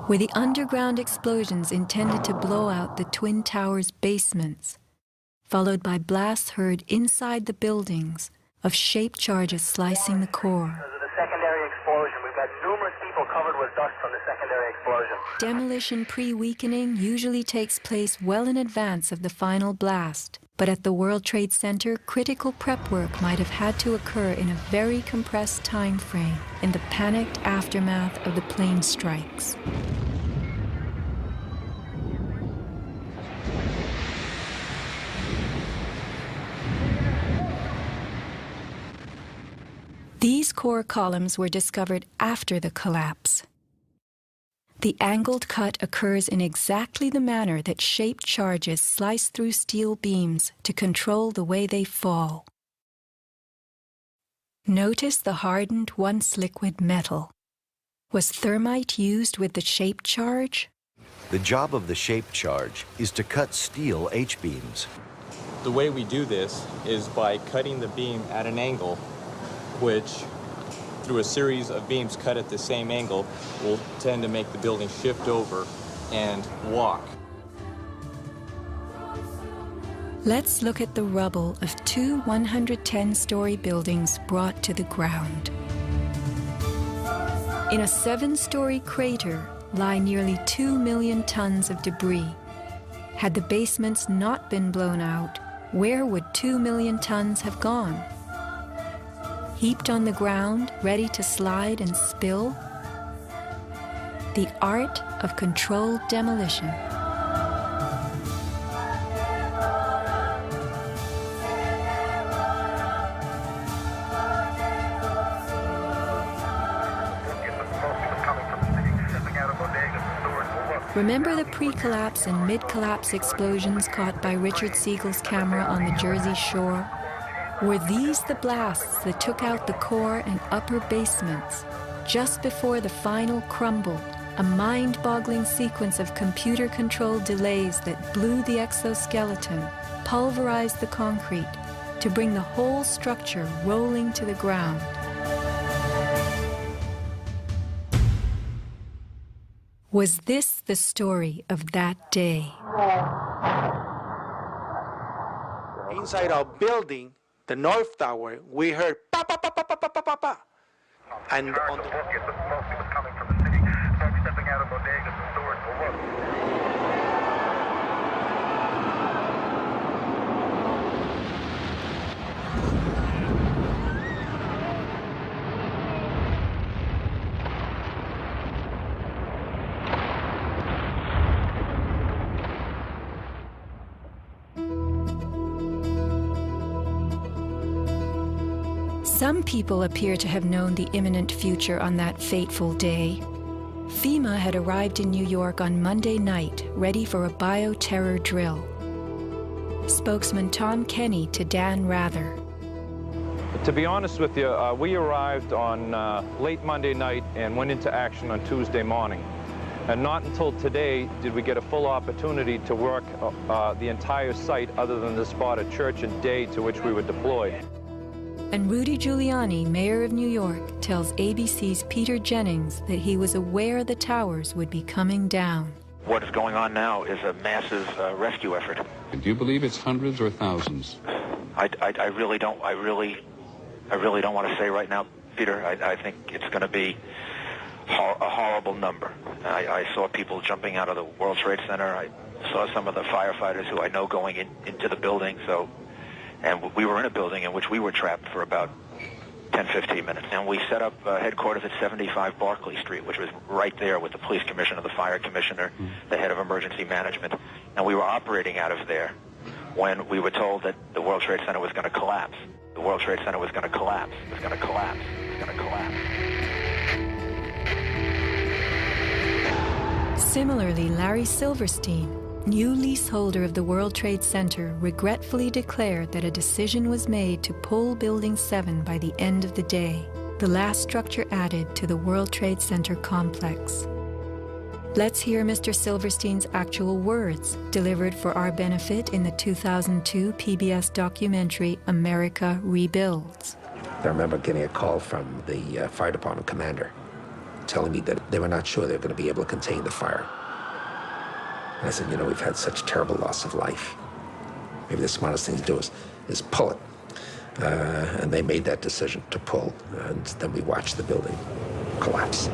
Were the underground explosions intended to blow out the Twin Towers' basements, followed by blasts heard inside the buildings of shaped charges slicing the core? Because of the secondary explosion, we've got numerous people covered with dust from the secondary explosion. Demolition pre-weakening usually takes place well in advance of the final blast, but at the World Trade Center, critical prep work might have had to occur in a very compressed time frame in the panicked aftermath of the plane strikes. These core columns were discovered after the collapse. The angled cut occurs in exactly the manner that shaped charges slice through steel beams to control the way they fall. Notice the hardened once liquid metal. Was thermite used with the shape charge? The job of the shape charge is to cut steel H-beams. The way we do this is by cutting the beam at an angle, which, through a series of beams cut at the same angle, will tend to make the building shift over and walk. Let's look at the rubble of two 110-story buildings brought to the ground. In a 7-story crater lie nearly 2 million tons of debris. Had the basements not been blown out, where would 2 million tons have gone? Heaped on the ground, ready to slide and spill? The art of controlled demolition. Remember the pre-collapse and mid-collapse explosions caught by Richard Siegel's camera on the Jersey Shore? Were these the blasts that took out the core and upper basements? Just before the final crumble, a mind-boggling sequence of computer-controlled delays that blew the exoskeleton, pulverized the concrete, to bring the whole structure rolling to the ground. Was this the story of that day? Inside our building, the North Tower, we heard pa pa pa pa pa pa pa pa pa. And on the coming from the city, folks stepping out of bodegas and stores will look. Some people appear to have known the imminent future on that fateful day. FEMA had arrived in New York on Monday night, ready for a bioterror drill. Spokesman Tom Kenny to Dan Rather. To be honest with you, we arrived on late Monday night and went into action on Tuesday morning. And not until today did we get a full opportunity to work the entire site other than the spot at Church and Day to which we were deployed. And Rudy Giuliani, mayor of New York, tells ABC's Peter Jennings that he was aware the towers would be coming down. What is going on now is a massive rescue effort. Do you believe it's hundreds or thousands? I really don't. I really don't want to say right now, Peter. I think it's going to be a horrible number. I saw people jumping out of the World Trade Center. I saw some of the firefighters who I know going into the building. And we were in a building in which we were trapped for about 10-15 minutes. And we set up headquarters at 75 Barclay Street, which was right there with the police commissioner, the fire commissioner, the head of emergency management. And we were operating out of there when we were told that the World Trade Center was going to collapse. The World Trade Center was going to collapse. It was going to collapse. It was going to collapse. Similarly, Larry Silverstein, new leaseholder of the World Trade Center, regretfully declared that a decision was made to pull Building 7 by the end of the day, the last structure added to the World Trade Center complex. Let's hear Mr. Silverstein's actual words, delivered for our benefit in the 2002 PBS documentary America Rebuilds. I remember getting a call from the fire department commander telling me that they were not sure they were going to be able to contain the fire. And I said, you know, we've had such terrible loss of life. Maybe the smartest thing to do is pull it. And they made that decision to pull, and then we watched the building collapse.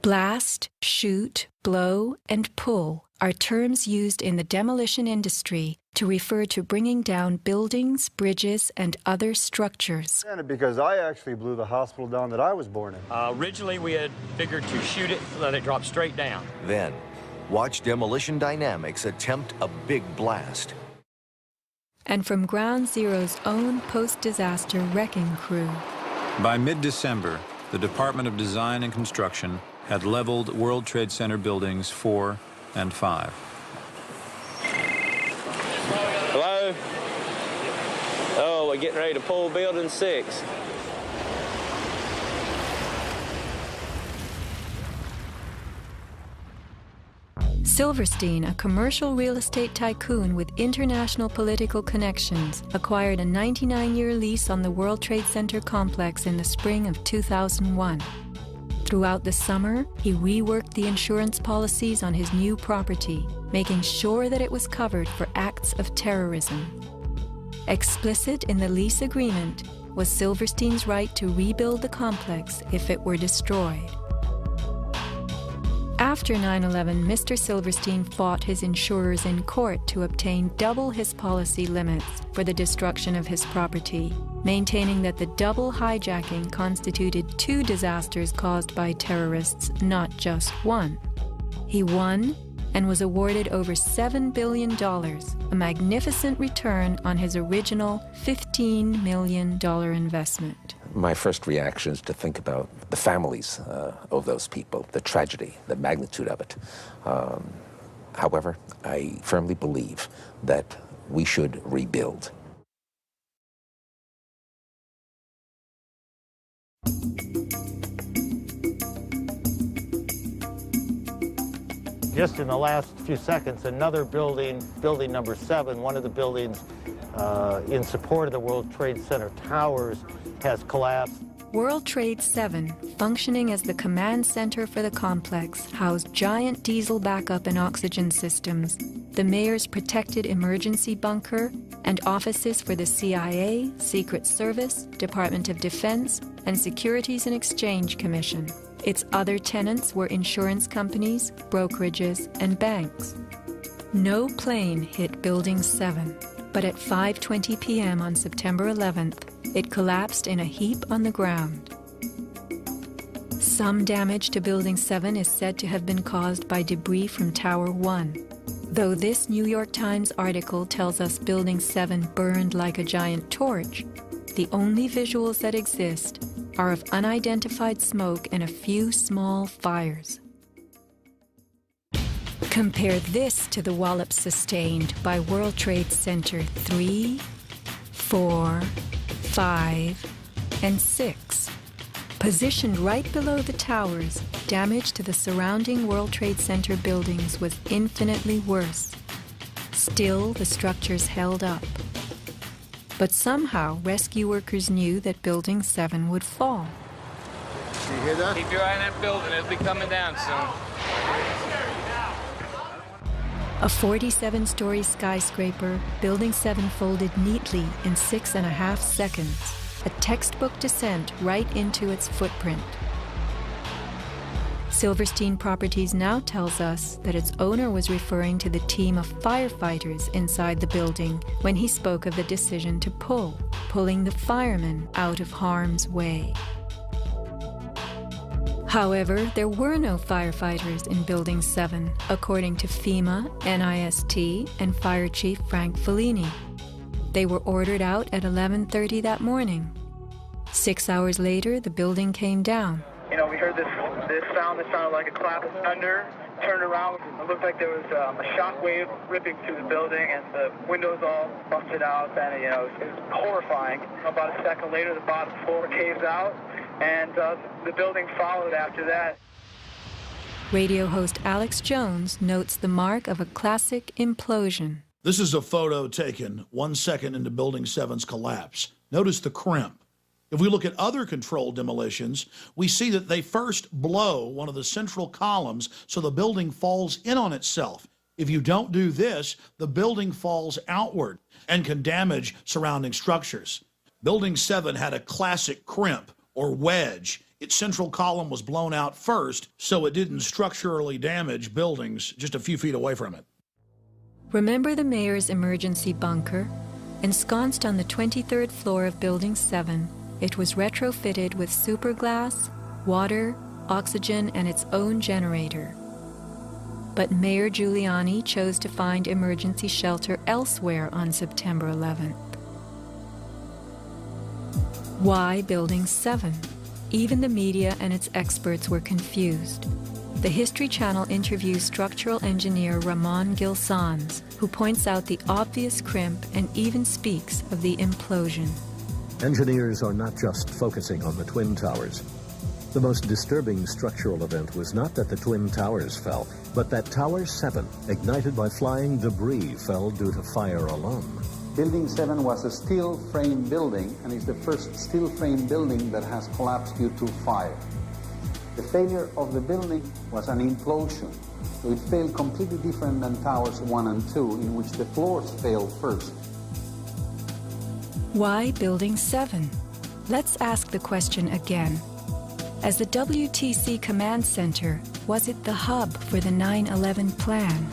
Blast, shoot, blow, and pull are terms used in the demolition industry to refer to bringing down buildings, bridges, and other structures. Because I actually blew the hospital down that I was born in. Originally, we had figured to shoot it, let it drop straight down. Then, watch Demolition Dynamics attempt a big blast. And from Ground Zero's own post-disaster wrecking crew. By mid-December, the Department of Design and Construction had leveled World Trade Center buildings 4 and 5. Hello? we're getting ready to pull Building 6. Silverstein, a commercial real estate tycoon with international political connections, acquired a 99-year lease on the World Trade Center complex in the spring of 2001. Throughout the summer, he reworked the insurance policies on his new property, making sure that it was covered for acts of terrorism. Explicit in the lease agreement was Silverstein's right to rebuild the complex if it were destroyed. After 9/11, Mr. Silverstein fought his insurers in court to obtain double his policy limits for the destruction of his property, maintaining that the double hijacking constituted 2 disasters caused by terrorists, not just one. He won and was awarded over $7 billion, a magnificent return on his original $15 million investment. My first reaction is to think about the families of those people, the tragedy, the magnitude of it. However, I firmly believe that we should rebuild. Just in the last few seconds, another building, building number 7, one of the buildings in support of the World Trade Center towers, has collapsed. World Trade 7, functioning as the command center for the complex, housed giant diesel backup and oxygen systems, the mayor's protected emergency bunker, and offices for the CIA, Secret Service, Department of Defense, and Securities and Exchange Commission. Its other tenants were insurance companies, brokerages, and banks. No plane hit Building 7, but at 5:20 p.m. on September 11th, it collapsed in a heap on the ground. Some damage to Building 7 is said to have been caused by debris from Tower 1. Though this New York Times article tells us Building 7 burned like a giant torch, the only visuals that exist are of unidentified smoke and a few small fires. Compare this to the wallops sustained by World Trade Center 3, 4, 5, and 6. Positioned right below the towers, damage to the surrounding World Trade Center buildings was infinitely worse. Still, the structures held up. But somehow, rescue workers knew that Building 7 would fall. You hear that? Keep your eye on that building. It'll be coming down soon. A 47-story skyscraper, Building 7 folded neatly in 6.5 seconds, a textbook descent right into its footprint. Silverstein Properties now tells us that its owner was referring to the team of firefighters inside the building when he spoke of the decision to pulling the firemen out of harm's way. However, there were no firefighters in Building 7, according to FEMA, NIST, and Fire Chief Frank Fellini. They were ordered out at 11:30 that morning. 6 hours later, the building came down. You know, we heard this sound that sounded like a clap of thunder. Turned around, it looked like there was a shock wave ripping through the building, and the windows all busted out, and it was horrifying. About a second later, the bottom floor caves out, and the building followed after that. Radio host Alex Jones notes the mark of a classic implosion. This is a photo taken 1 second into Building 7's collapse. Notice the crimp. If we look at other controlled demolitions, we see that they first blow one of the central columns so the building falls in on itself. If you don't do this, the building falls outward and can damage surrounding structures. Building 7 had a classic crimp or wedge. Its central column was blown out first, so it didn't structurally damage buildings just a few feet away from it. Remember the mayor's emergency bunker? Ensconced on the 23rd floor of Building 7, it was retrofitted with superglass, water, oxygen, and its own generator. But Mayor Giuliani chose to find emergency shelter elsewhere on September 11th. Why Building 7? Even the media and its experts were confused. The History Channel interviews structural engineer Ramon Gil Sanz, who points out the obvious crimp and even speaks of the implosion. Engineers are not just focusing on the Twin Towers. The most disturbing structural event was not that the Twin Towers fell, but that Tower 7, ignited by flying debris, fell due to fire alone. Building 7 was a steel frame building, and is the first steel frame building that has collapsed due to fire. The failure of the building was an implosion, so it failed completely different than Towers 1 and 2, in which the floors failed first. Why Building 7? Let's ask the question again. As the WTC Command Center, was it the hub for the 9/11 plan?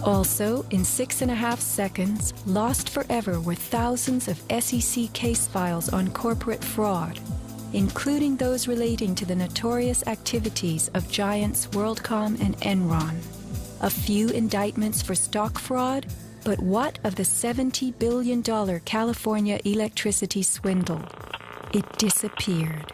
Also, in 6.5 seconds, lost forever were thousands of SEC case files on corporate fraud, including those relating to the notorious activities of giants WorldCom and Enron. A few indictments for stock fraud, but what of the $70 billion California electricity swindle? It disappeared.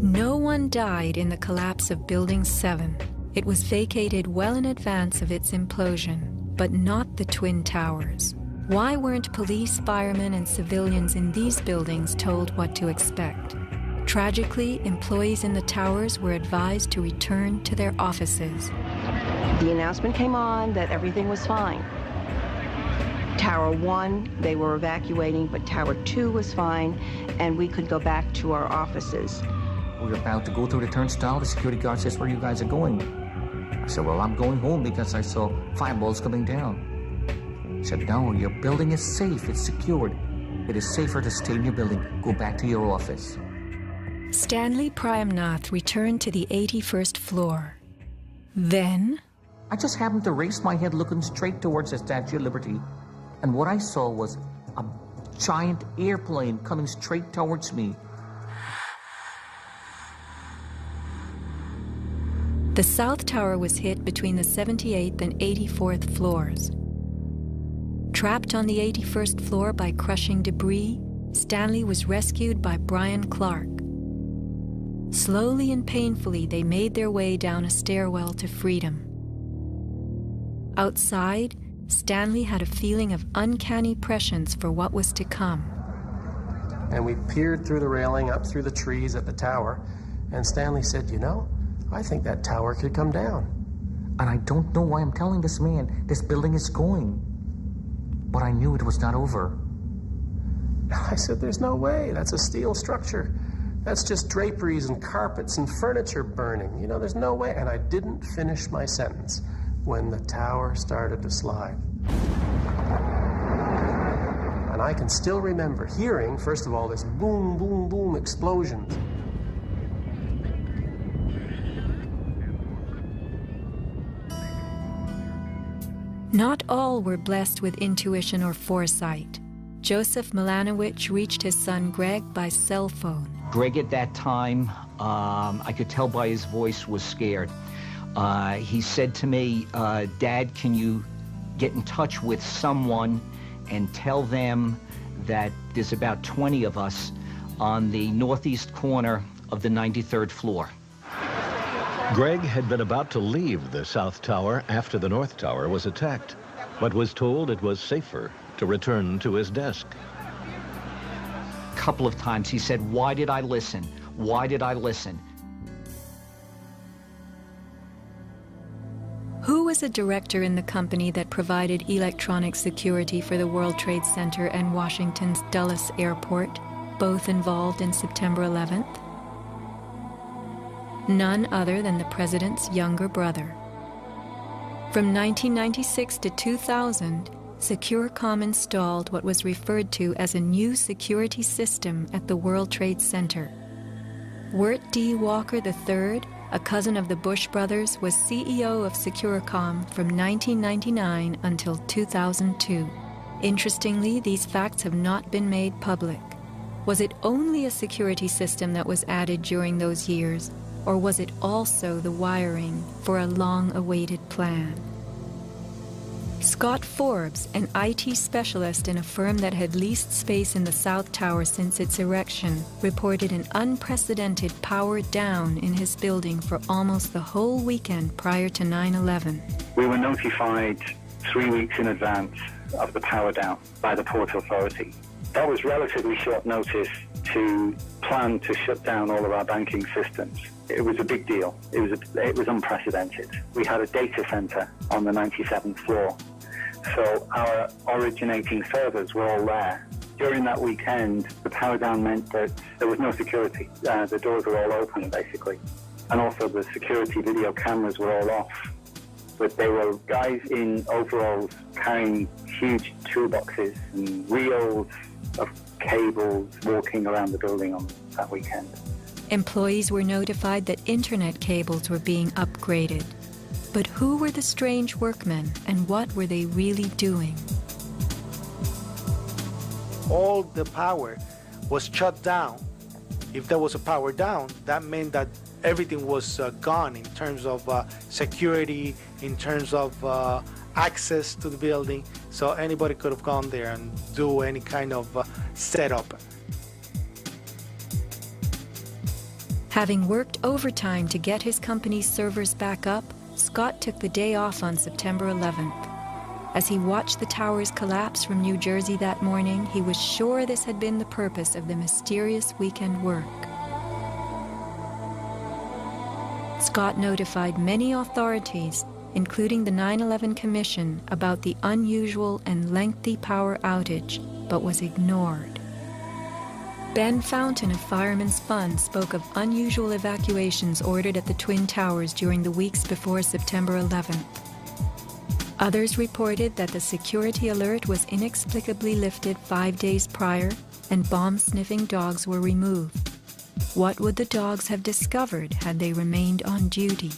No one died in the collapse of Building 7. It was vacated well in advance of its implosion, but not the Twin Towers. Why weren't police, firemen, and civilians in these buildings told what to expect? Tragically, employees in the towers were advised to return to their offices. The announcement came on that everything was fine. Tower 1, they were evacuating, but Tower 2 was fine, and we could go back to our offices. We're about to go through the turnstile. The security guard says, "Where you guys are going?" I said, "Well, I'm going home because I saw fireballs coming down." He said, "No, your building is safe. It's secured. It is safer to stay in your building. Go back to your office." Stanley Prayamnath returned to the 81st floor. Then, I just happened to raise my head looking straight towards the Statue of Liberty, and what I saw was a giant airplane coming straight towards me. the South Tower was hit between the 78th and 84th floors. Trapped on the 81st floor by crushing debris, Stanley was rescued by Brian Clark. Slowly and painfully, they made their way down a stairwell to freedom. Outside, Stanley had a feeling of uncanny prescience for what was to come. And we peered through the railing, up through the trees at the tower, and Stanley said, "You know, I think that tower could come down." And I don't know why I'm telling this man this building is going. But I knew it was not over. I said, "There's no way. That's a steel structure. That's just draperies and carpets and furniture burning. You know, there's no way." And I didn't finish my sentence when the tower started to slide. And I can still remember hearing, first of all, this boom, boom, boom explosions. Not all were blessed with intuition or foresight. Joseph Milanowicz reached his son Greg by cell phone. Greg at that time, I could tell by his voice, was scared. He said to me, "Dad, can you get in touch with someone and tell them that there's about 20 of us on the northeast corner of the 93rd floor." Greg had been about to leave the South Tower after the North Tower was attacked, but was told it was safer to return to his desk. A couple of times he said, "Why did I listen? Why did I listen?" Who was a director in the company that provided electronic security for the World Trade Center and Washington's Dulles Airport, both involved in September 11th? None other than the president's younger brother. From 1996 to 2000, Securacom installed what was referred to as a new security system at the World Trade Center. Wirt D. Walker III, a cousin of the Bush brothers, was CEO of Securacom from 1999 until 2002. Interestingly, these facts have not been made public. Was it only a security system that was added during those years, or was it also the wiring for a long-awaited plan? Scott Forbes, an IT specialist in a firm that had leased space in the South Tower since its erection, reported an unprecedented power down in his building for almost the whole weekend prior to 9/11. We were notified 3 weeks in advance of the power down by the Port Authority. That was relatively short notice to plan to shut down all of our banking systems. It was a big deal. It was unprecedented. We had a data center on the 97th floor, so our originating servers were all there. During that weekend, the power down meant that there was no security. The doors were all open, basically. And also the security video cameras were all off. But there were guys in overalls carrying huge toolboxes and reels of cables walking around the building on that weekend. Employees were notified that internet cables were being upgraded. But who were the strange workmen, and what were they really doing? All the power was shut down. If there was a power down, that meant that everything was gone in terms of security, in terms of access to the building. So anybody could have gone there and do any kind of setup. Having worked overtime to get his company's servers back up, Scott took the day off on September 11th. As he watched the towers collapse from New Jersey that morning, he was sure this had been the purpose of the mysterious weekend work. Scott notified many authorities, including the 9/11 Commission, about the unusual and lengthy power outage, but was ignored. Ben Fountain of Fireman's Fund spoke of unusual evacuations ordered at the Twin Towers during the weeks before September 11th. Others reported that the security alert was inexplicably lifted 5 days prior and bomb-sniffing dogs were removed. What would the dogs have discovered had they remained on duty?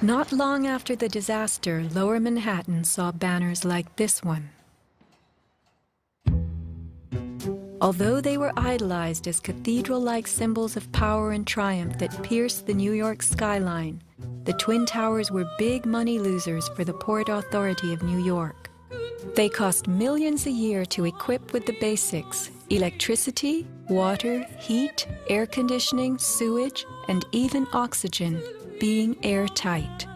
Not long after the disaster, Lower Manhattan saw banners like this one. Although they were idolized as cathedral-like symbols of power and triumph that pierced the New York skyline, the Twin Towers were big money losers for the Port Authority of New York. They cost millions a year to equip with the basics: electricity, water, heat, air conditioning, sewage, and even oxygen, being airtight.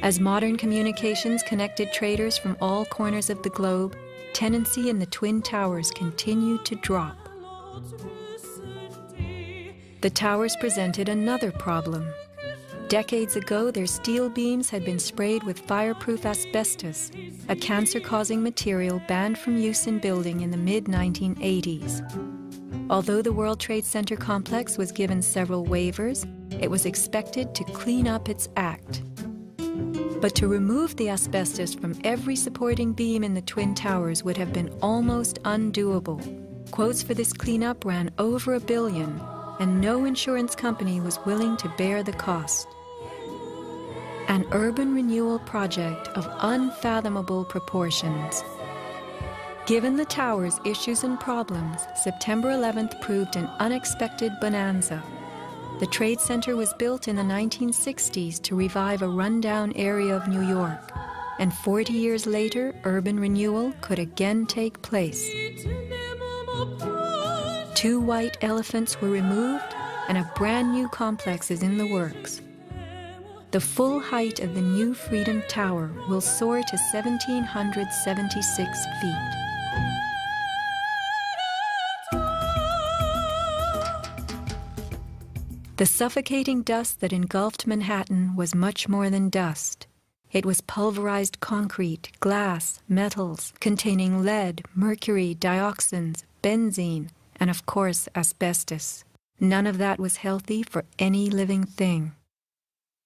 As modern communications connected traders from all corners of the globe, tenancy in the Twin Towers continued to drop. The towers presented another problem. Decades ago, their steel beams had been sprayed with fireproof asbestos, a cancer-causing material banned from use in building in the mid-1980s. Although the World Trade Center complex was given several waivers, it was expected to clean up its act. But to remove the asbestos from every supporting beam in the Twin Towers would have been almost undoable. Quotes for this cleanup ran over $1 billion, and no insurance company was willing to bear the cost. An urban renewal project of unfathomable proportions. Given the tower's issues and problems, September 11th proved an unexpected bonanza. The Trade Center was built in the 1960s to revive a rundown area of New York, and 40 years later, urban renewal could again take place. 2 white elephants were removed, and a brand new complex is in the works. The full height of the new Freedom Tower will soar to 1,776 feet. The suffocating dust that engulfed Manhattan was much more than dust. It was pulverized concrete, glass, metals containing lead, mercury, dioxins, benzene, and of course asbestos. None of that was healthy for any living thing.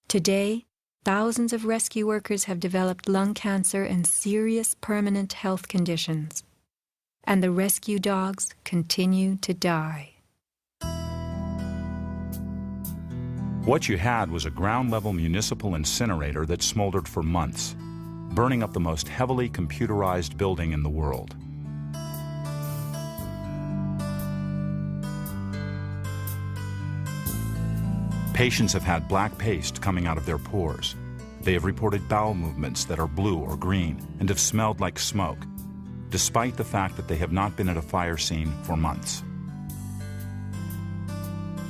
Today, thousands of rescue workers have developed lung cancer and serious permanent health conditions. And the rescue dogs continue to die. What you had was a ground-level municipal incinerator that smoldered for months, burning up the most heavily computerized building in the world. Patients have had black paste coming out of their pores. They have reported bowel movements that are blue or green and have smelled like smoke, despite the fact that they have not been at a fire scene for months.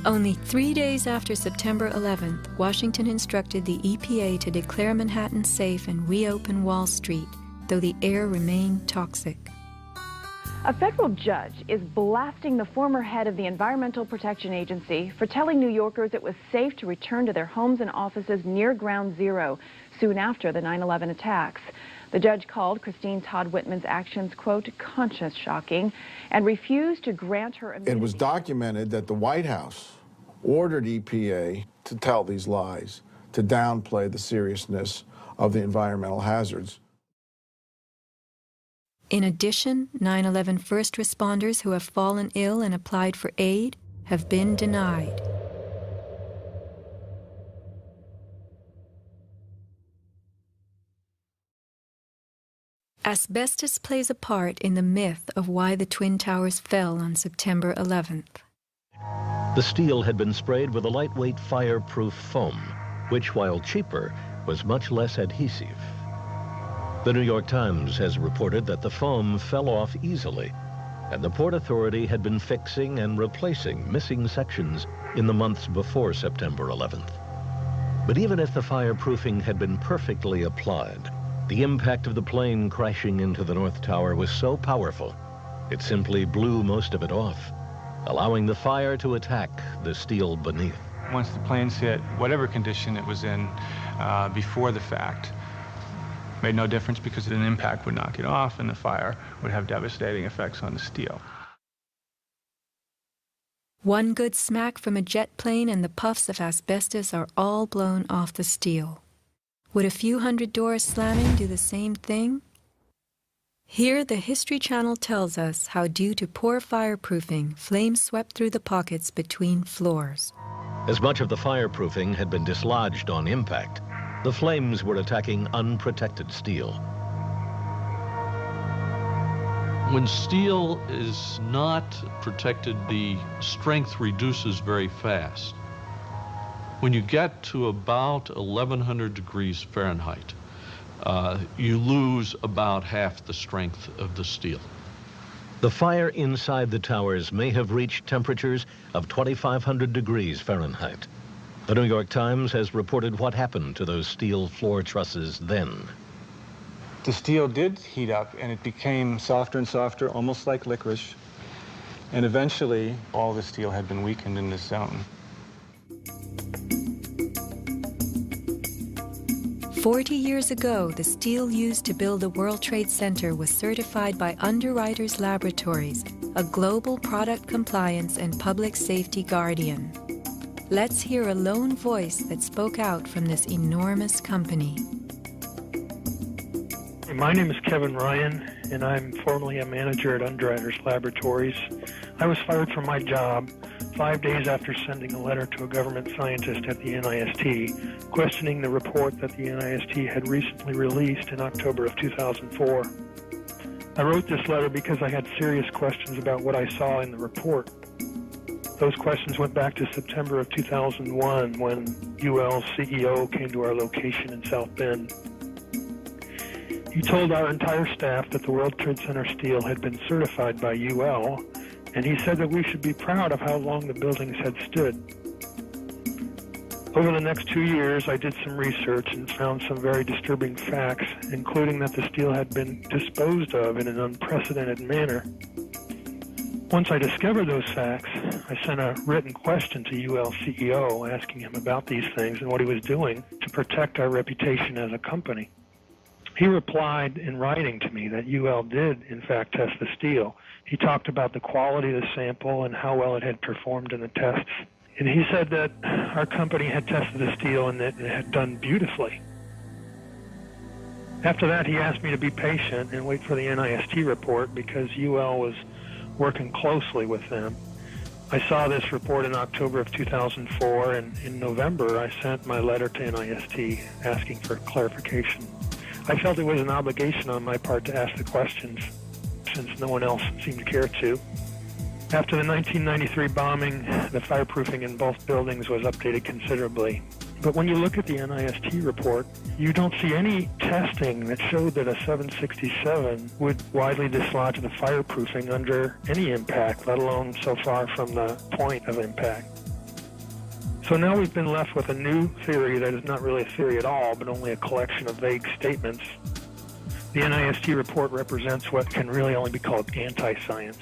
Only 3 days after September 11th, Washington instructed the EPA to declare Manhattan safe and reopen Wall Street, though the air remained toxic. A federal judge is blasting the former head of the Environmental Protection Agency for telling New Yorkers it was safe to return to their homes and offices near Ground Zero soon after the 9/11 attacks. The judge called Christine Todd Whitman's actions, quote, conscience shocking, and refused to grant her immunity. It was documented that the White House ordered EPA to tell these lies, to downplay the seriousness of the environmental hazards. In addition, 9/11 first responders who have fallen ill and applied for aid have been denied. Asbestos plays a part in the myth of why the Twin Towers fell on September 11th. The steel had been sprayed with a lightweight fireproof foam, which, while cheaper, was much less adhesive. The New York Times has reported that the foam fell off easily, and the Port Authority had been fixing and replacing missing sections in the months before September 11th. But even if the fireproofing had been perfectly applied, the impact of the plane crashing into the North Tower was so powerful, it simply blew most of it off, allowing the fire to attack the steel beneath. Once the planes hit, whatever condition it was in before the fact, made no difference because an impact would knock it off and the fire would have devastating effects on the steel. One good smack from a jet plane and the puffs of asbestos are all blown off the steel. Would a few hundred doors slamming do the same thing? Here, the History Channel tells us how, due to poor fireproofing, flames swept through the pockets between floors. As much of the fireproofing had been dislodged on impact, the flames were attacking unprotected steel. When steel is not protected, the strength reduces very fast. When you get to about 1100 degrees Fahrenheit, you lose about half the strength of the steel. The fire inside the towers may have reached temperatures of 2,500 degrees Fahrenheit. The New York Times has reported what happened to those steel floor trusses then. The steel did heat up and it became softer and softer, almost like licorice. And eventually, all the steel had been weakened in this zone. 40 years ago, the steel used to build the World Trade Center was certified by Underwriters Laboratories, a global product compliance and public safety guardian. Let's hear a lone voice that spoke out from this enormous company. My name is Kevin Ryan, and I'm formerly a manager at Underwriters Laboratories. I was fired from my job 5 days after sending a letter to a government scientist at the NIST, questioning the report that the NIST had recently released in October of 2004. I wrote this letter because I had serious questions about what I saw in the report. Those questions went back to September of 2001 when UL's CEO came to our location in South Bend. He told our entire staff that the World Trade Center steel had been certified by UL, and he said that we should be proud of how long the buildings had stood. Over the next 2 years, I did some research and found some very disturbing facts, including that the steel had been disposed of in an unprecedented manner. Once I discovered those facts, I sent a written question to UL CEO asking him about these things and what he was doing to protect our reputation as a company. He replied in writing to me that UL did, in fact, test the steel. He talked about the quality of the sample and how well it had performed in the tests. And he said that our company had tested the steel and that it had done beautifully. After that, he asked me to be patient and wait for the NIST report because UL was working closely with them. I saw this report in October of 2004, and in November, I sent my letter to NIST asking for clarification. I felt it was an obligation on my part to ask the questions since no one else seemed to care to. After the 1993 bombing, the fireproofing in both buildings was updated considerably. But when you look at the NIST report, you don't see any testing that showed that a 767 would widely dislodge the fireproofing under any impact, let alone so far from the point of impact. So now we've been left with a new theory that is not really a theory at all, but only a collection of vague statements. The NIST report represents what can really only be called anti-science.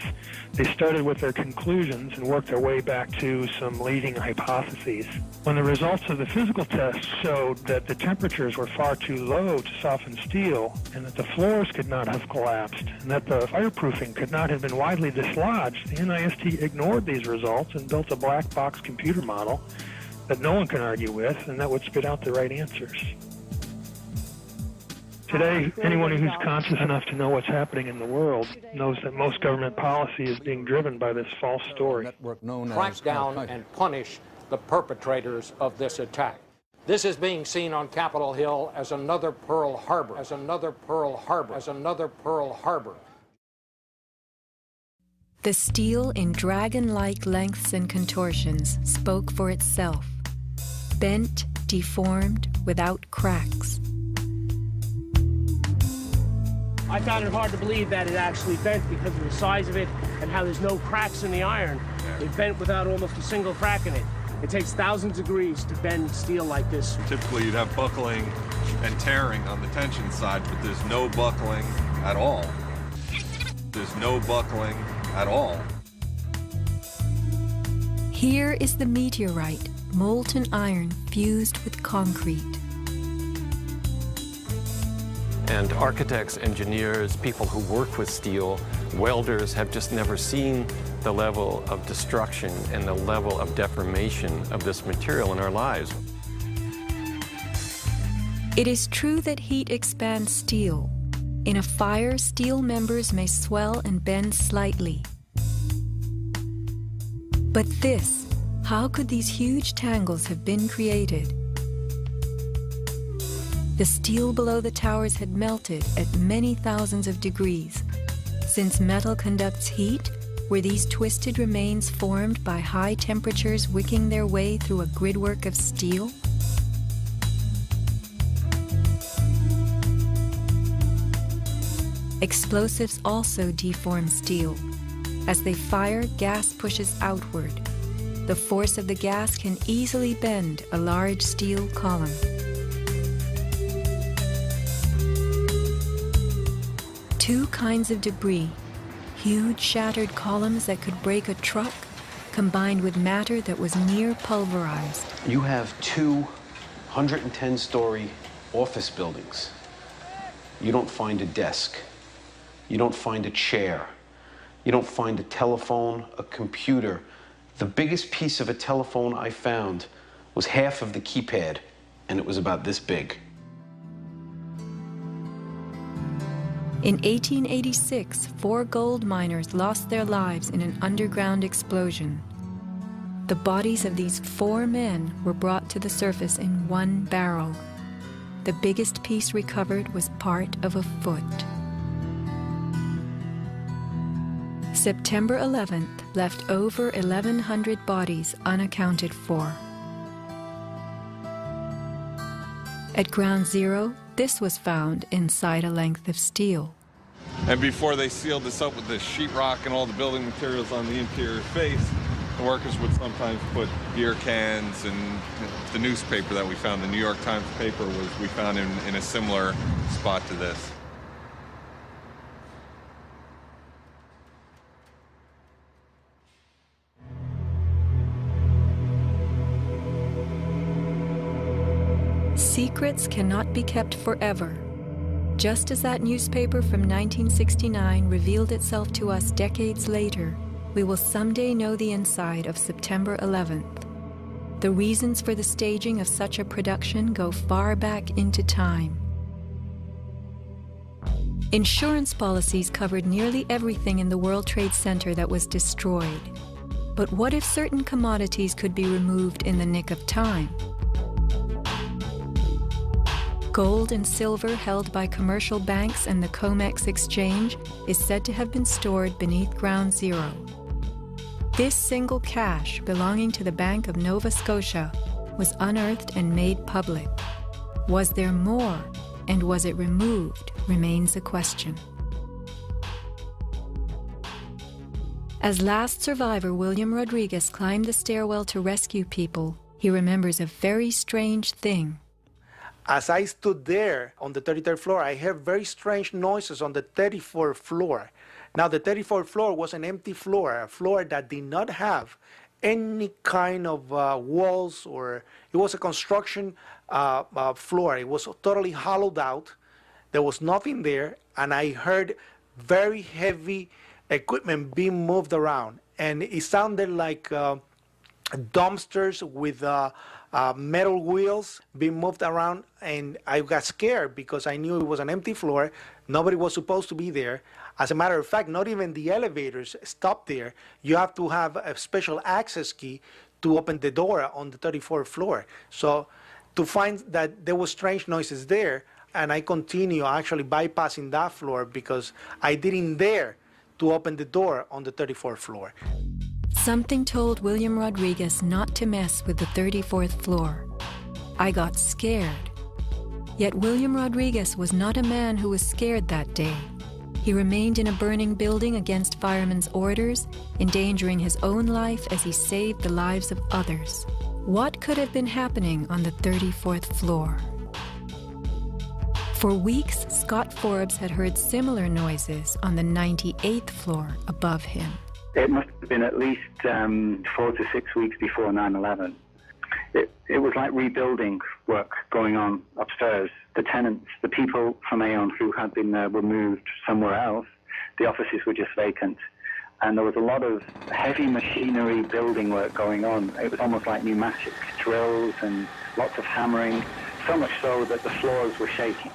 They started with their conclusions and worked their way back to some leading hypotheses. When the results of the physical tests showed that the temperatures were far too low to soften steel, and that the floors could not have collapsed, and that the fireproofing could not have been widely dislodged, the NIST ignored these results and built a black box computer model that no one can argue with, and that would spit out the right answers. Today, anyone who's conscious enough to know what's happening in the world knows that most government policy is being driven by this false story. Crack down and punish the perpetrators of this attack. This is being seen on Capitol Hill as another Pearl Harbor, as another Pearl Harbor, as another Pearl Harbor. The steel in dragon-like lengths and contortions spoke for itself. Bent, deformed, without cracks. I found it hard to believe that it actually bent because of the size of it and how there's no cracks in the iron. It bent without almost a single crack in it. It takes thousands of degrees to bend steel like this. Typically you'd have buckling and tearing on the tension side, but there's no buckling at all. There's no buckling at all. Here is the meteorite, molten iron fused with concrete. And architects, engineers, people who work with steel, welders have just never seen the level of destruction and the level of deformation of this material in our lives. It is true that heat expands steel. In a fire, steel members may swell and bend slightly. But this, how could these huge tangles have been created? The steel below the towers had melted at many thousands of degrees. Since metal conducts heat, were these twisted remains formed by high temperatures wicking their way through a gridwork of steel? Explosives also deform steel. As they fire, gas pushes outward. The force of the gas can easily bend a large steel column. Two kinds of debris, huge shattered columns that could break a truck, combined with matter that was near pulverized. You have two 110-story office buildings. You don't find a desk. You don't find a chair. You don't find a telephone, a computer. The biggest piece of a telephone I found was half of the keypad, and it was about this big. In 1886, 4 gold miners lost their lives in an underground explosion. The bodies of these 4 men were brought to the surface in one barrel. The biggest piece recovered was part of a foot. September 11th left over 1,100 bodies unaccounted for. At Ground Zero, this was found inside a length of steel. And before they sealed this up with the sheetrock and all the building materials on the interior face, the workers would sometimes put beer cans, and the newspaper that we found, the New York Times paper, we found in a similar spot to this. Secrets cannot be kept forever. Just as that newspaper from 1969 revealed itself to us decades later, we will someday know the inside of September 11th. The reasons for the staging of such a production go far back into time. Insurance policies covered nearly everything in the World Trade Center that was destroyed. But what if certain commodities could be removed in the nick of time? Gold and silver held by commercial banks and the COMEX exchange is said to have been stored beneath Ground Zero. This single cache belonging to the Bank of Nova Scotia was unearthed and made public. Was there more, and was it removed, remains a question. As last survivor William Rodriguez climbed the stairwell to rescue people, he remembers a very strange thing. As I stood there on the 33rd floor, I heard very strange noises on the 34th floor. Now, the 34th floor was an empty floor, a floor that did not have any kind of walls, or it was a construction floor. It was totally hollowed out. There was nothing there, and I heard very heavy equipment being moved around, and it sounded like dumpsters with metal wheels being moved around, and I got scared because I knew it was an empty floor. Nobody was supposed to be there. As a matter of fact, not even the elevators stopped there. You have to have a special access key to open the door on the 34th floor. So to find that there were strange noises there, and I continue actually bypassing that floor because I didn't dare to open the door on the 34th floor. Something told William Rodriguez not to mess with the 34th floor. I got scared. Yet William Rodriguez was not a man who was scared that day. He remained in a burning building against firemen's orders, endangering his own life as he saved the lives of others. What could have been happening on the 34th floor? For weeks, Scott Forbes had heard similar noises on the 98th floor above him. It must have been at least 4 to 6 weeks before 9/11. It was like rebuilding work going on upstairs. The tenants, the people from Aon who had been were moved somewhere else. The offices were just vacant. And there was a lot of heavy machinery building work going on. It was almost like pneumatic drills and lots of hammering, so much so that the floors were shaking.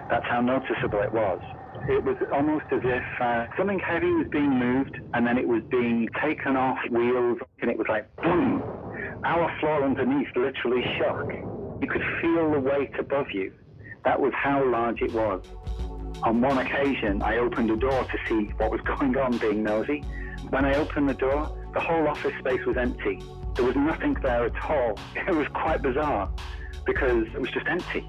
That's how noticeable it was. It was almost as if something heavy was being moved and then it was being taken off wheels, and it was like boom. Our floor underneath literally shook. You could feel the weight above you. That was how large it was. On one occasion, I opened a door to see what was going on, being nosy. When I opened the door, the whole office space was empty. There was nothing there at all. It was quite bizarre because it was just empty.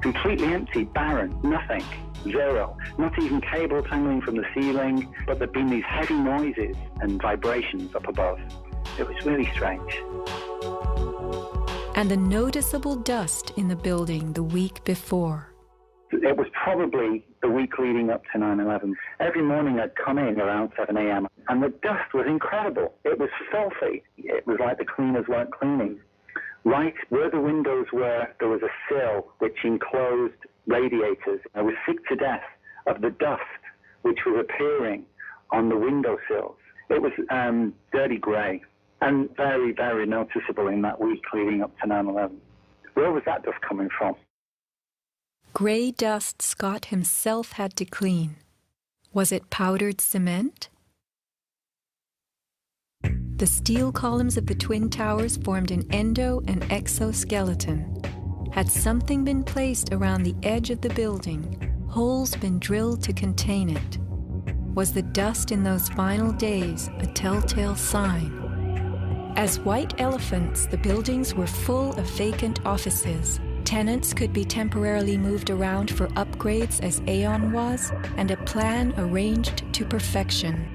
Completely empty, barren, nothing, zero. Not even cables hanging from the ceiling, but there'd been these heavy noises and vibrations up above. It was really strange. And the noticeable dust in the building the week before. It was probably the week leading up to 9/11. Every morning I'd come in around 7 a.m. and the dust was incredible. It was filthy. It was like the cleaners weren't cleaning. Right where the windows were, there was a sill which enclosed radiators. I was sick to death of the dust which was appearing on the windowsills. It was dirty grey and very, very noticeable in that week leading up to 9/11. Where was that dust coming from? Grey dust Scott himself had to clean. Was it powdered cement? The steel columns of the Twin Towers formed an endo and exoskeleton. Had something been placed around the edge of the building, holes been drilled to contain it? Was the dust in those final days a telltale sign? As white elephants, the buildings were full of vacant offices. Tenants could be temporarily moved around for upgrades as Aon was, and a plan arranged to perfection.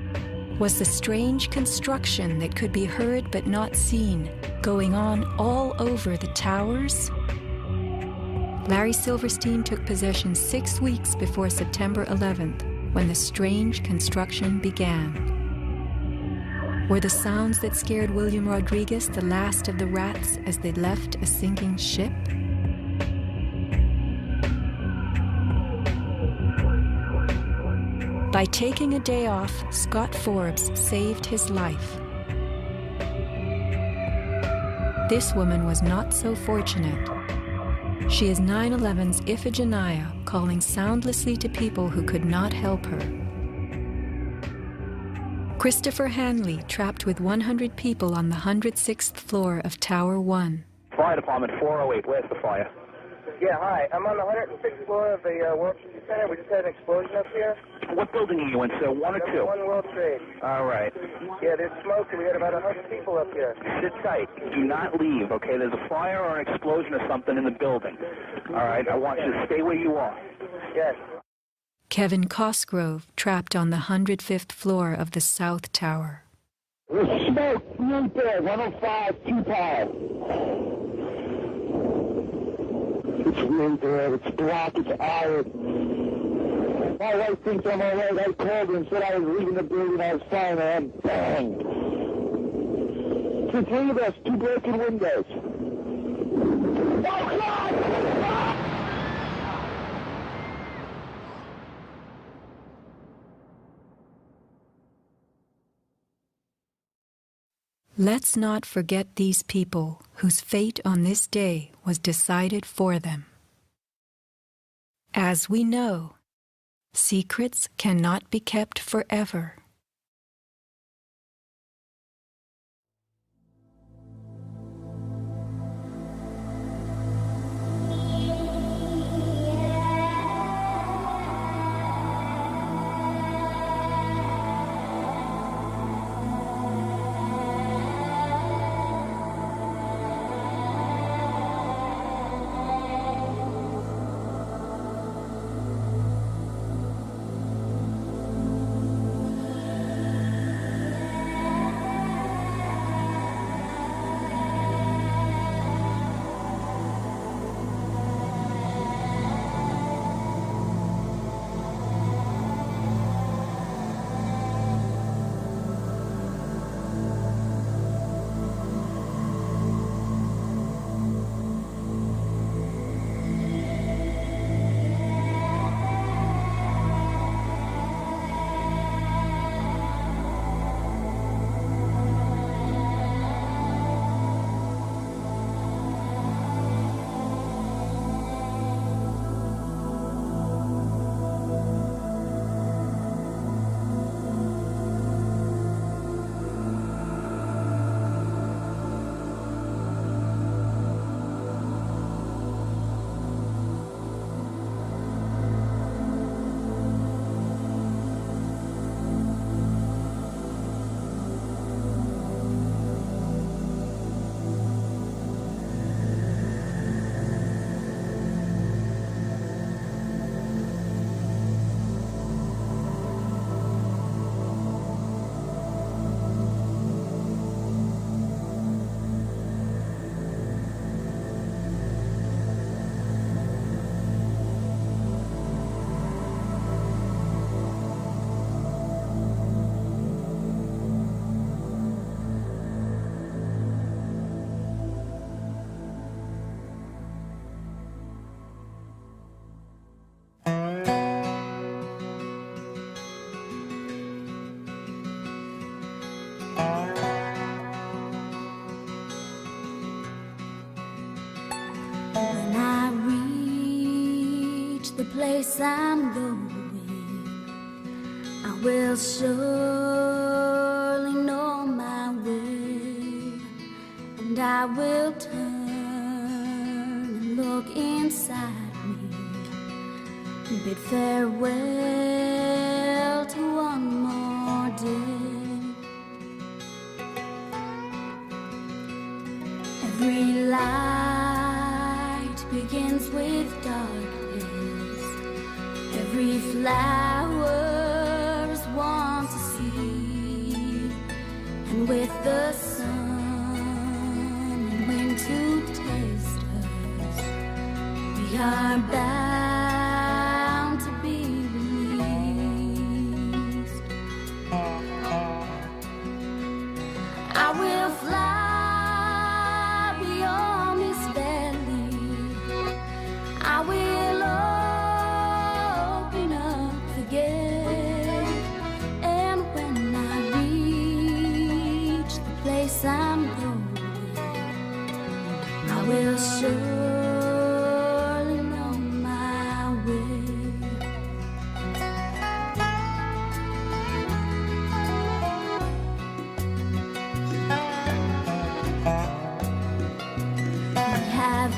Was the strange construction that could be heard but not seen going on all over the towers? Larry Silverstein took possession 6 weeks before September 11th, when the strange construction began. Were the sounds that scared William Rodriguez the last of the rats as they left a sinking ship? By taking a day off, Scott Forbes saved his life. This woman was not so fortunate. She is 9/11's Iphigenia, calling soundlessly to people who could not help her. Christopher Hanley trapped with 100 people on the 106th floor of Tower 1. Fire department 408, where's the fire? Yeah, hi. I'm on the 106th floor of the World Trade Center. We just had an explosion up here. What building are you in, sir? One or two? One World Trade. All right. Yeah, there's smoke, and we had about 100 people up here. Sit tight. Do not leave, okay? There's a fire or an explosion or something in the building. All right? I want you to stay where you are. Yes. Kevin Cosgrove trapped on the 105th floor of the South Tower. There's smoke right there, 105, 2 power. It's really there, it's black, it's iron. My wife thinks I'm all right. I called her and said I was leaving the building, I was fine, and bang. It's the 3 of us, 2 broken windows. Oh, God! Let's not forget these people whose fate on this day was decided for them. As we know, secrets cannot be kept forever. When I reach the place I'm going, I will surely know my way, and I will turn and look inside me and bid farewell to one more day. Every light begins with darkness. Every flower is one to see, and with the sun and wind to taste us, we are bound to be released. I will fly beyond this valley. I will open up the gate, and when I reach the place I'm going, I will surely know my way. We have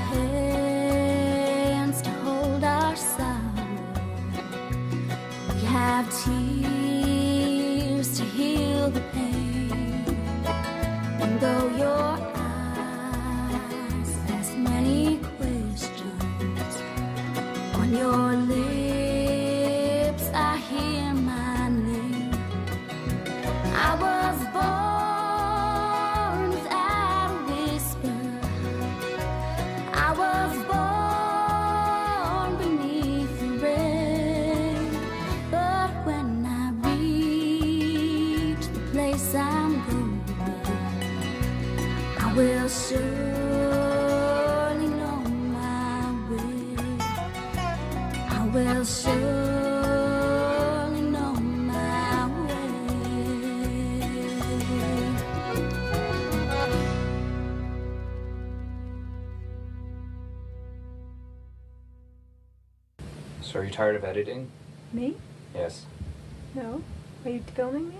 place I'm going, I will surely know my way. I will surely know my way. So are you tired of editing? Me? Yes. No. Are you filming me?